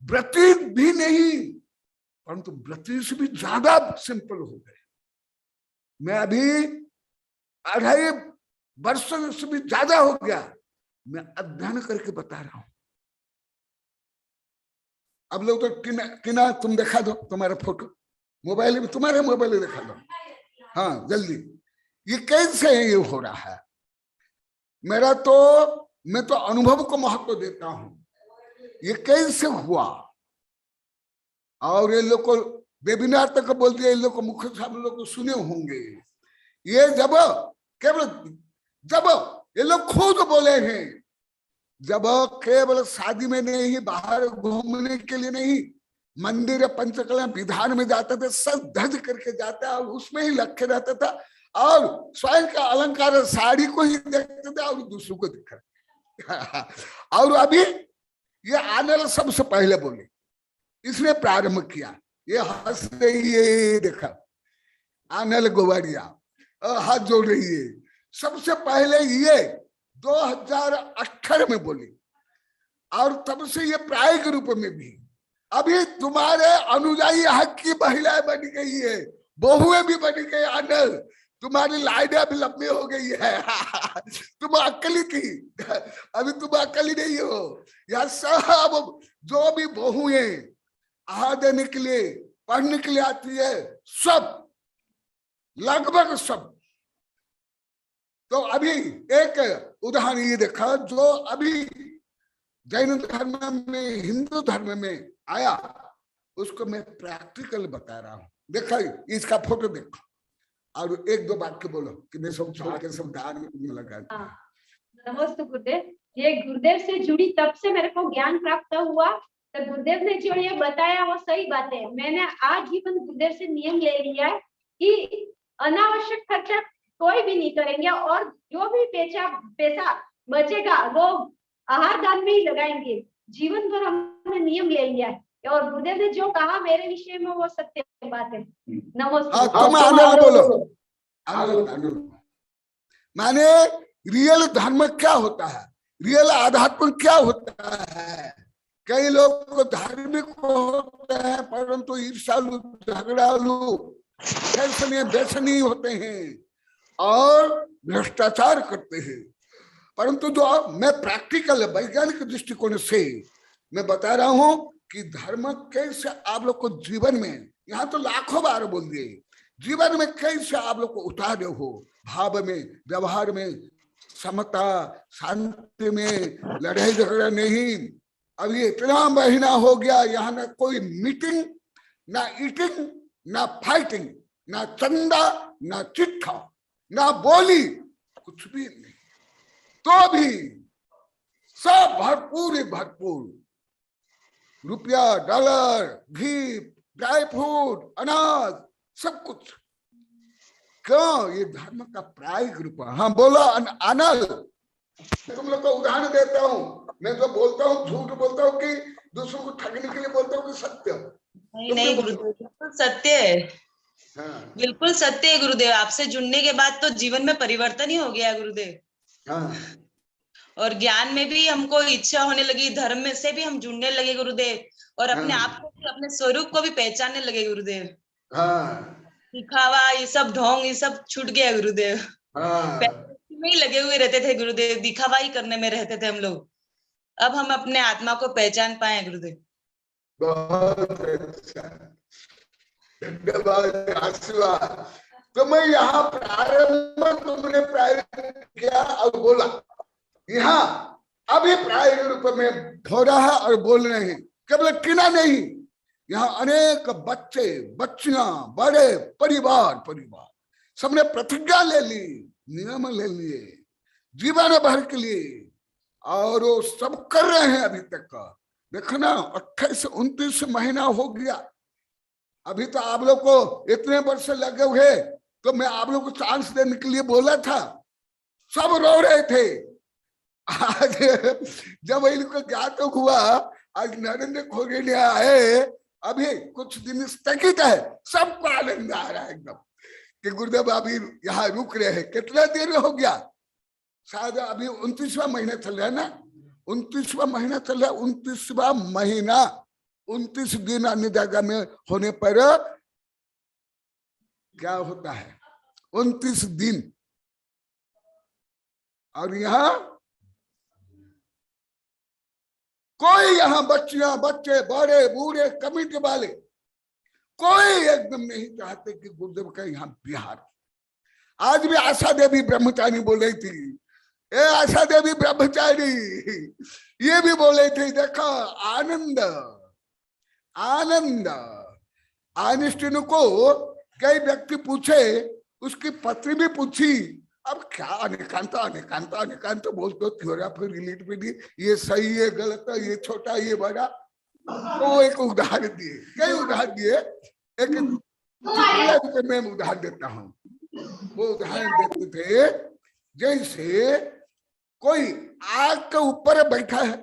व्रती भी नहीं, परंतु व्रती से भी ज्यादा सिंपल हो गए। मैं अभी 2.5 वर्ष से भी ज्यादा हो गया, मैं अध्ययन करके बता रहा हूं। अब लोग तो टीना तुम दिखा दो, तुम्हारा फोटो मोबाइल में, तुम्हारे मोबाइल में दिखा दो, हाँ जल्दी। ये कैसे ये हो रहा है? मैं तो अनुभव को महत्व देता हूं। ये कैसे हुआ? और ये लोग को वेबिनार तक बोल दिया, ये लोग को मुख्य साहब लोग को सुने होंगे। ये जब ये लोग खुद बोले हैं, जब केवल शादी में नहीं, बाहर घूमने के लिए नहीं, मंदिर पंचकला विधान में जाते थे, सब धज करके जाता और उसमें ही लक्ष्य रहता था, और स्वयं का अलंकार साड़ी को ही देखते थे और दूसरों को देखा। और अभी ये आनल सबसे पहले बोले, इसने प्रारंभ किया। ये हंस रही है, देखा आनल गोवारिया हाथ जोड़ रही है। सबसे पहले ये 2018 में बोली, और तब से ये प्रायिक रूप में भी। अभी तुम्हारे अनुयायी हक की महिलाएं बन गई है, बहुएं भी बन गई। आनल तुम्हारी लाइनें भी लंबी हो गई है। तुम अकेली थी, अभी तुम अकेली नहीं हो। यह सब जो भी बहुएं आहा देने के लिए, पढ़ने के लिए आती है, सब लगभग सब। तो अभी एक उदाहरण ये देखा, जो अभी जैन धर्म में, हिंदू धर्म में आया, उसको मैं प्रैक्टिकल बता रहा हूं। देखा, इसका फोटो देखो और 1-2 वाक्य बोलो कि मैं सब छोड़ के सब धार्मिक में लगा। नमस्ते गुरुदेव। ये गुरुदेव से जुड़ी तब से मेरे को ज्ञान प्राप्त हुआ, तो गुरुदेव ने जो ये बताया वो सही बात है। मैंने आजीवन गुरुदेव से नियम ले लिया है कि अनावश्यक खर्चा कोई भी नहीं करेंगे, और जो भी पैसा बचेगा वो आहार दान में ही लगाएंगे। जीवन भर हमने नियम ले लिया है, और गुरुदेव ने जो कहा मेरे विषय में वो सत्य बात है। नमस्ते। तुम आनंद बोलो। आनंद माने रियल धर्म क्या होता है, रियल आध्यात्म क्या होता है। कई लोग धार्मिक होते हैं परंतु ईर्ष्यालु, झगड़ालू, व्यसनी होते हैं और भ्रष्टाचार करते हैं। परंतु जो मैं प्रैक्टिकल वैज्ञानिक दृष्टिकोण से मैं बता रहा हूं कि धर्म कैसे आप लोग को जीवन में, यहाँ तो लाखों बार बोल दिए, जीवन में कैसे आप लोग को उतारे हो, भाव में, व्यवहार में, समता, शांति में, लड़ाई झगड़ा नहीं। अभी इतना महीना हो गया, यहाँ ना कोई मीटिंग, ना ईटिंग, ना फाइटिंग, ना चंदा, ना चिट्ठा, ना बोली, कुछ भी नहीं। तो भी सब भरपूर भरपूर, रुपया, डॉलर, घी, ड्राई फ्रूट, अनाज, सब कुछ। क्यों? ये धर्म का प्रायिक रूप है। हाँ बोलो आनंद। तुम लोग को उदाहरण देता हूँ, मैं जो बोलता हूँ झूठ बोलता हूँ कि दूसरों को ठगने के लिए बोलता हूँ कि सत्य? नहीं गुरुदेव, बिल्कुल सत्य है। हाँ। बिल्कुल सत्य है गुरुदेव। आपसे जुड़ने के बाद तो जीवन में परिवर्तन ही हो गया गुरुदेव। हाँ। और ज्ञान में भी हमको इच्छा होने लगी, धर्म में से भी हम जुड़ने लगे गुरुदेव, और अपने आप को भी, अपने स्वरूप को भी पहचानने लगे गुरुदेव। हाँ। दिखावा, ये सब ढोंग, ये सब छूट गया गुरुदेव। हाँ। में ही लगे हुए रहते थे गुरुदेव, दिखावा ही करने में रहते थे हम लोग। अब हम अपने आत्मा को पहचान पाए गुरुदेव। बहुत अच्छा, धन्यवाद, आशीर्वाद। तो मैं यहाँ प्रारंभ तुमने प्रारंभ किया और बोला, यहाँ अभी प्रायोगिक रूप में हो रहा है और बोल रहे हैं, केवल किना नहीं, यहाँ अनेक बच्चे, बच्चियां, बड़े, परिवार सबने प्रतिज्ञा ले ली, नियम ले लिए जीवन भर के लिए, और वो सब कर रहे हैं अभी तक का। देखो ना, 28 से 29 महीना हो गया, अभी तो आप लोग को इतने वर्ष लगे हुए, तो मैं आप लोग को चांस देने के लिए बोला था, सब रो रहे थे। आज जब इनको ज्ञात हुआ, आज नरेंद्र खोगेले आए, अभी कुछ दिन स्थगित है, सबको आनंद आ रहा है एकदम कि गुरुदेव अभी यहाँ रुक रहे हैं। कितना देर हो गया? शायद अभी 29वां महीना चल रहा है ना, 29वां महीना चल रहा है। 29वां महीना 29 दिन अन्य जगह में होने पर क्या होता है? 29 दिन। और यहाँ कोई, यहाँ बच्चियां, बच्चे, बड़े, बूढ़े, कमिटी वाले, कोई एकदम नहीं चाहते कि गुरुदेव का यहाँ बिहार। आज भी आशा देवी ब्रह्मचारी बोल रही थी, ए आशा देवी ब्रह्मचारी, ये भी बोल रही थी, देखो आनंद आनंद। आइंस्टीन को कई व्यक्ति पूछे, उसकी पत्नी भी पूछी, अब क्या अनेकांत अनेकांत अनेकांत बोलते हो, थ्योरी रिलेटिविटी, ये सही है गलत है, ये छोटा ये बड़ा। तो एक उदाहरण दिए, कई उदाहरण दिए, एक मैं उदाहरण देता हूँ। वो उदाहरण देते थे, जैसे कोई आग के ऊपर बैठा है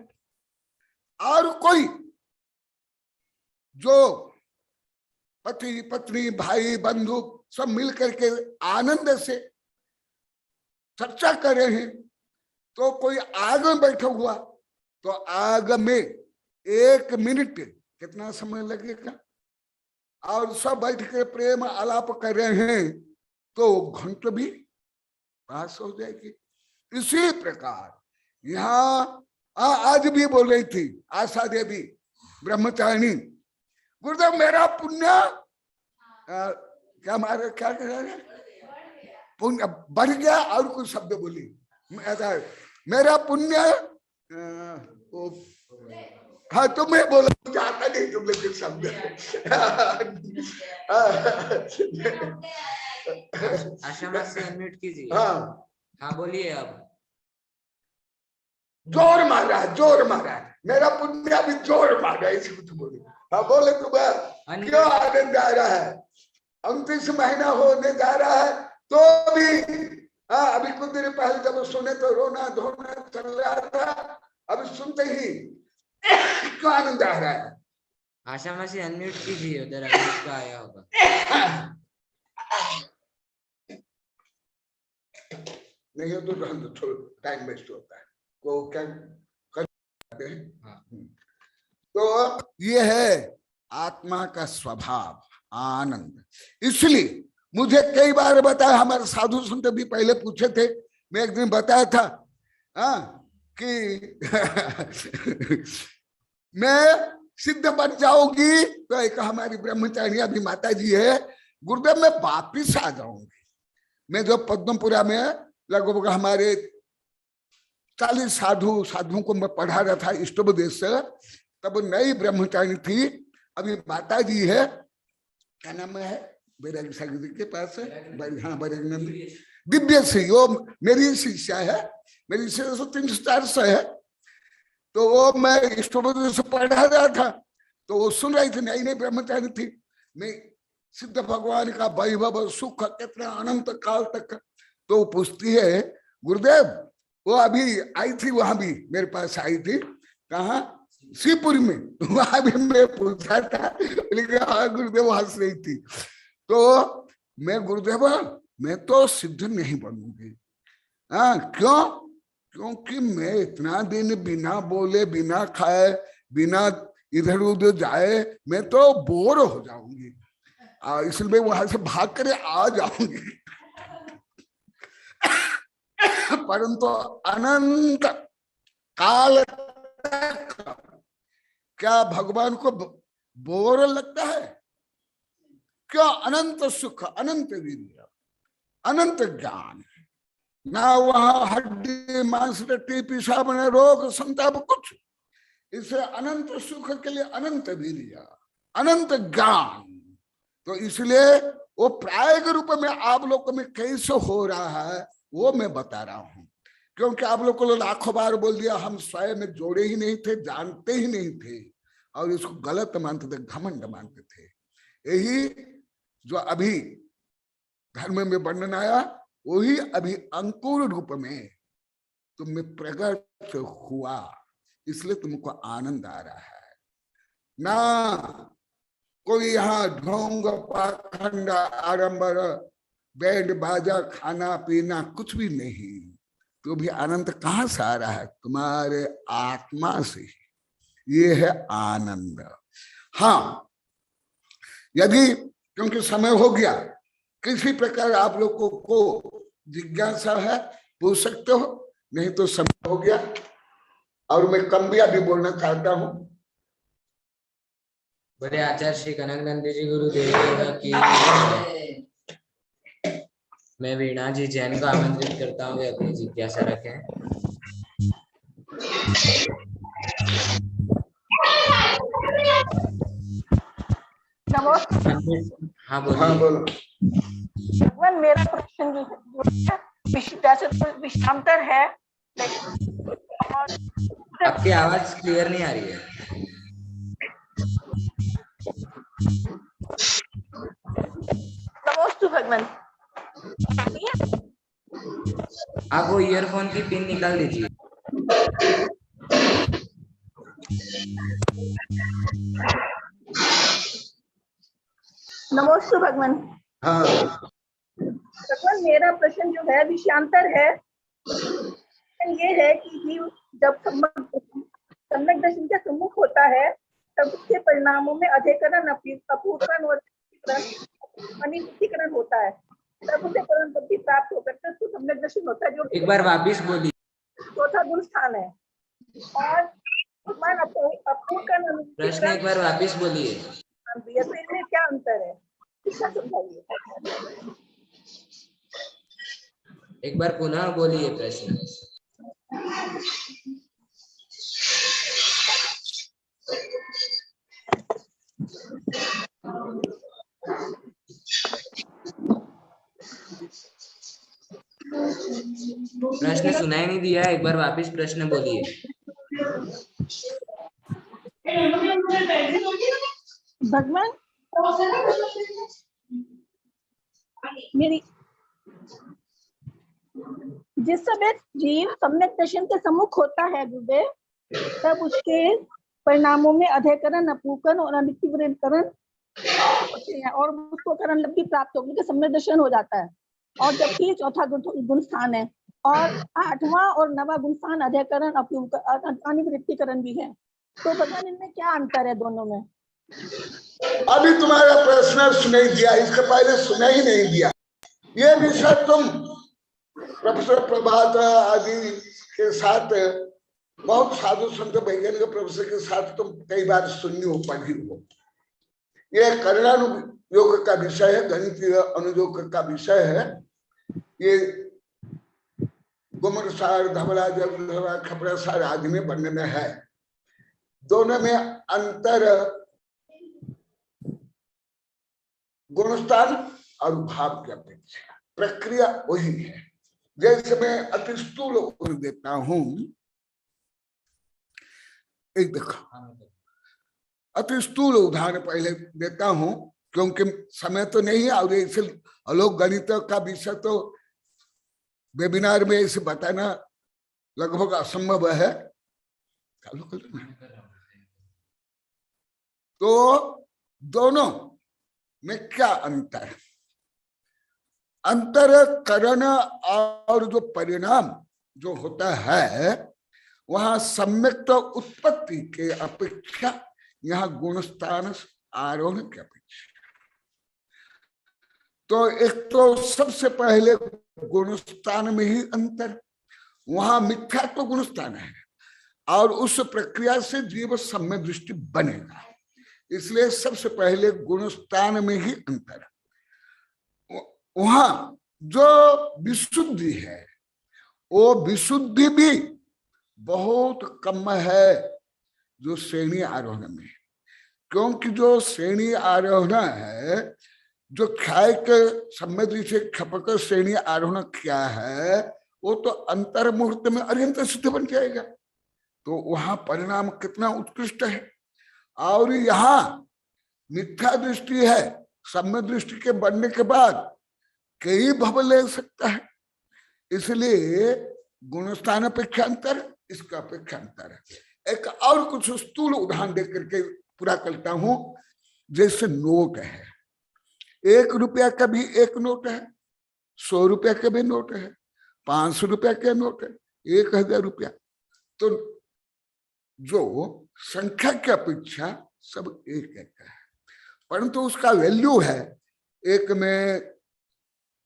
और कोई जो पति पत्नी भाई बंधु सब मिलकर के आनंद से चर्चा कर रहे हैं, तो कोई आग में बैठा हुआ, तो आग में 1 मिनट कितना समय लगेगा, और सब बैठ के प्रेम आलाप कर रहे हैं तो घंटे भी पास हो जाएगी। इसी प्रकार यहाँ आज भी बोल रही थी आशा देवी ब्रह्मचारिणी, गुरुदेव मेरा पुण्य क्या मारे, क्या कह रहे, पुण्य बढ़ गया, और कुछ शब्द बोली, मेरा पुण्य, हाँ तुम्हें बोला चाहता नहीं, तुम लोग कुछ शब्द। आशा से अनम्यूट कीजिए। हाँ हाँ बोलिए अब। जोर मारा है, जोर मारा है, मेरा पुण्य अभी जोर मारा है, इसको तुम बोले। हाँ बोले तुम्हें क्यों आनंद आ रहा है? 29 महीना होने जा रहा है तो भी अभी कुछ देर पहले जब सुने तो रोना धोना चल रहा था, अभी सुनते ही क्यों आनंद आ रहा है। आशा मासी अनम्यूट कीजिए, उधर अभी उसका आया होगा। नहीं तो थोड़ा टाइम वेस्ट होता है, को क्या करते हैं। तो ये है आत्मा का स्वभाव आनंद। इसलिए मुझे कई बार बताया, हमारे साधु संत भी पहले पूछे थे, मैं एक दिन बताया था कि मैं सिद्ध बन जाऊंगी तो एक हमारी ब्रह्मचारी अभी माता जी है, गुरुदेव मैं वापिस आ जाऊंगी। मैं जो पद्मपुरा में लगभग हमारे 40 साधुओं को मैं पढ़ा रहा था इष्टोपदेश से, तब नई ब्रह्मचारी थी, अभी माता जी है, क्या नाम है बैरागी सागर के पास है, हाँ बैरागी दिव्य से, वो मेरी शिष्या है, मेरी शिष्या 300-400 है। तो वो मैं इष्टोपदेश से पढ़ा रहा था, तो वो सुन रही थी, नई नई ब्रह्मचारी थी। मैं सिद्ध भगवान का वैभव सुख कितना अनंत काल तक, तो वो पूछती है गुरुदेव, वो अभी आई थी, वहां भी मेरे पास आई थी, कहा शिवपुरी में, वहां भी मैं पूछा था, लेकिन हाँ गुरुदेव हंस रही थी। तो मैं गुरुदेव मैं तो सिद्ध नहीं बनूंगी। क्यों? क्योंकि मैं इतना दिन बिना बोले बिना खाए बिना इधर उधर जाए मैं तो बोर हो जाऊंगी, इसलिए वहां से भाग कर आ जाऊंगी। परंतु अनंत काल तक क्या भगवान को बोर लगता है? क्या अनंत सुख, अनंत वीर्य, अनंत ज्ञान, ना वहां हड्डी मांस रट्टी पेशाब न रोग संताप कुछ, इसे अनंत सुख के लिए अनंत वीर्य, अनंत ज्ञान। तो इसलिए वो प्रायोग रूप में आप लोगों में कैसे हो रहा है वो मैं बता रहा हूं, क्योंकि आप लोग को लाखों बार बोल दिया, हम स्वयं में जोड़े ही नहीं थे, जानते ही नहीं थे, और इसको गलत मानते थे, घमंड मानते थे। यही जो अभी धर्म में वर्णन आया, वही अभी अंकुर रूप में तुम में प्रकट हुआ, इसलिए तुमको आनंद आ रहा है। ना कोई यहाँ ढोंग पाखंड आडंबर बैंड बाजा खाना पीना कुछ भी नहीं, तो भी आनंद कहाँ से आ रहा है? तुम्हारे आत्मा से। ये है आनंद। हाँ, यदि क्योंकि समय हो गया, किसी प्रकार आप लोगों को जिज्ञासा है पूछ सकते हो, नहीं तो समय हो गया। और मैं कम भी अभी बोलना चाहता हूं। बड़े आचार्य श्री कनकनंद जी गुरुदेव की। मैं वीणा जी जैन को आमंत्रित करता हूँ, वे अपनी जिज्ञासा रखें। हाँ बोलो। भगवान, मेरा प्रश्न जो है वैसे तो विषयांतर है, आपकी आवाज क्लियर नहीं आ रही है। नमोस्तु भगवान। आप वो ईयरफोन की पिन निकाल दीजिए। नमोस्तु भगवान। हाँ भगवान, मेरा प्रश्न जो है विषयांतर है, ये है कि जीव जब सम्यक दर्शन के सम्मुख होता है तब उसके परिणामों में अधिकरण अपूर्वकरण और अनिश्चितकरण होता है, तब उसे परम बुद्धि प्राप्त होकर के उसको सम्यक दर्शन होता है, जो एक बार वापिस बोलिए। चौथा गुण स्थान है। और अपूर्वकरण प्रश्न एक बार वापिस बोलिए। तो इनमें क्या अंतर है, इसका समझाइए। एक बार पुनः बोलिए प्रश्न। प्रश्न सुनाई नहीं दिया, एक बार वापिस प्रश्न बोलिए। भगवान, मेरी जिस समय जीव सम्यक दर्शन के सम्मुख होता है गुरुदेव, तब उसके परिणामों में अधेकरण, अपूकरण और अनित्यकरण होते हैं और उसको करण लब्धि प्राप्त होकर के सम्यक दर्शन हो जाता है। और जबकि चौथा गुण स्थान है और 8वां और 9वां गुण स्थान अधेकरण, अनिवृत्तिकरण भी है। तो भगवान इनमें क्या अंतर है दोनों में? अभी तुम्हारा प्रश्न सुनाई दिया, इसके पहले सुना ही नहीं दिया। ये विषय तुम प्रोफेसर प्रभात आदि के साथ, बहुत साधु संत वैज्ञानिक प्रोफेसर के साथ तुम कई बार सुनी हो, पढ़ी हो। ये कर्णानुयोग का विषय है, गणितीय अनुयोग का विषय है। ये गुमर सार, धवला जल, खपरा सार आदि में बनने में है। दोनों में अंतर गुणस्थान और भाव की अपेक्षा, प्रक्रिया वही है। जैसे मैं अति स्थूल उदाहरण देता हूं, एक देखो अति स्थूल उदाहरण पहले देता हूं, क्योंकि समय तो नहीं और इसे आलोक गणित का विषय तो वेबिनार में इसे बताना लगभग असंभव है। तो दोनों में क्या अंतर है? अंतरकरण और जो परिणाम जो होता है वहां सम्यक तो उत्पत्ति के अपेक्षा यहाँ गुणस्थान आरोहण की अपेक्षा। तो एक तो सबसे पहले गुणस्थान में ही अंतर, वहां मिथ्यात्व गुणस्थान है और उस प्रक्रिया से जीव सम्य दृष्टि बनेगा। इसलिए सबसे पहले गुणस्थान में ही अंतर। वहां जो विशुद्धि है वो विशुद्धि भी बहुत कम है जो श्रेणी आरोहण में, क्योंकि जो श्रेणी आरोहण है, जो ख्याय के सम्यदृष्टि से खपक श्रेणी आरोहण क्या है, वो तो अंतर मुहूर्त में अत्यंत सिद्ध बन जाएगा। तो वहां परिणाम कितना उत्कृष्ट है। और यहाँ मिथ्या दृष्टि है, सम्य दृष्टि के बनने के बाद कई भव ले सकता है। इसलिए गुणस्थान अपेक्षांतर, इसका अपेक्षांतर है। एक और कुछ स्थूल उदाहरण देख करके पूरा करता हूं। जैसे नोट है, 1 रुपया का भी एक नोट है, 100 रुपया का भी नोट है, 500 रुपया का नोट है, 1000 रुपया। तो जो संख्या की अपेक्षा सब एक है, परंतु उसका वैल्यू है एक में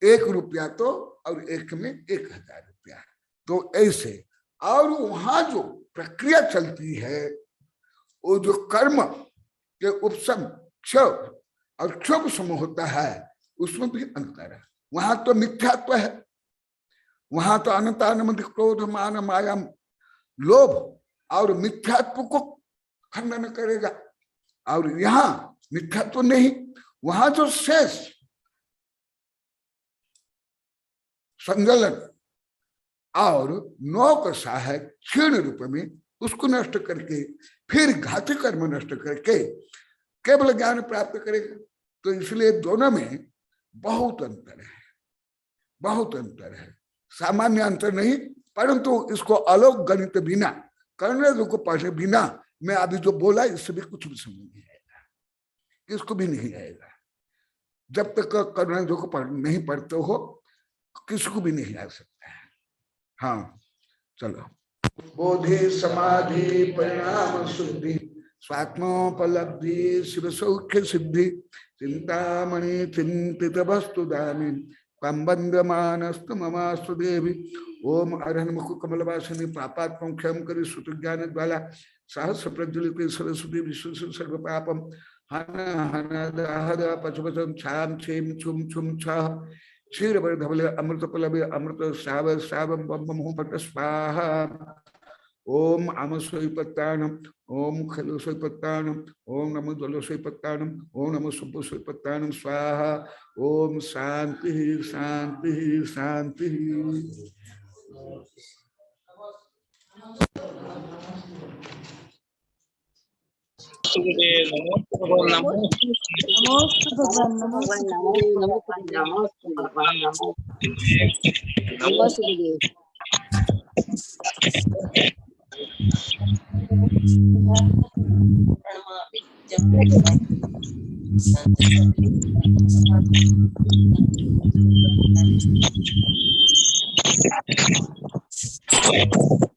1 रुपया तो और एक में 1000 रुपया। तो ऐसे, और वहां जो प्रक्रिया चलती है वो जो कर्म के उपशम क्षोभ और क्षोभ सम होता है उसमें भी अंतर है। वहां तो मिथ्यात्व है, वहां तो अनंतानंद क्रोध मान माया लोभ और मिथ्यात्व को खंडन करेगा, और यहाँ मिथ्यात्व नहीं। वहां जो शेष संगलन और नौकसा है क्षीण रूप में, उसको नष्ट करके फिर घाती कर्म नष्ट करके केवल ज्ञान प्राप्त करेगा। तो इसलिए दोनों में बहुत अंतर है, बहुत अंतर है। सामान्य अंतर नहीं, परंतु इसको आलोक गणित बिना, करने को पढ़े बिना मैं अभी जो बोला इससे भी कुछ भी समझ नहीं आएगा, इसको भी नहीं आएगा। जब तक करने को नहीं पढ़ते हो किसको भी नहीं आ सकता है। हाँ चलो। बोधि समाधि परिणाम शुद्धि स्वात्मोपलब्धि शिव सौख्य सिद्धि चिंतामणि चिंतित वस्तु दामी कंबंद मानस्तु ममास्तु देवी। ओम अरहन मुख कमलवासिनी पापात्म क्षम करी सुत ज्ञान ज्वाला सहस्र प्रज्वलित सरस्वती विश्व सर्व पापम हन हन दहद पचपचम छाम छेम छुम छुम छः क्षीर धवल अमृत पलवे अमृत श्राव श्रावम बम बम पट स्वाहा। ओम आम स्वयपत्तानम ओम खल स्वयपत्तानम ओम नमो जल स्वयपत्तानम ओम नमो सुब्ब स्वयपत्तानम स्वाहा। ओम शांति शांति शांति। नमो Thank you.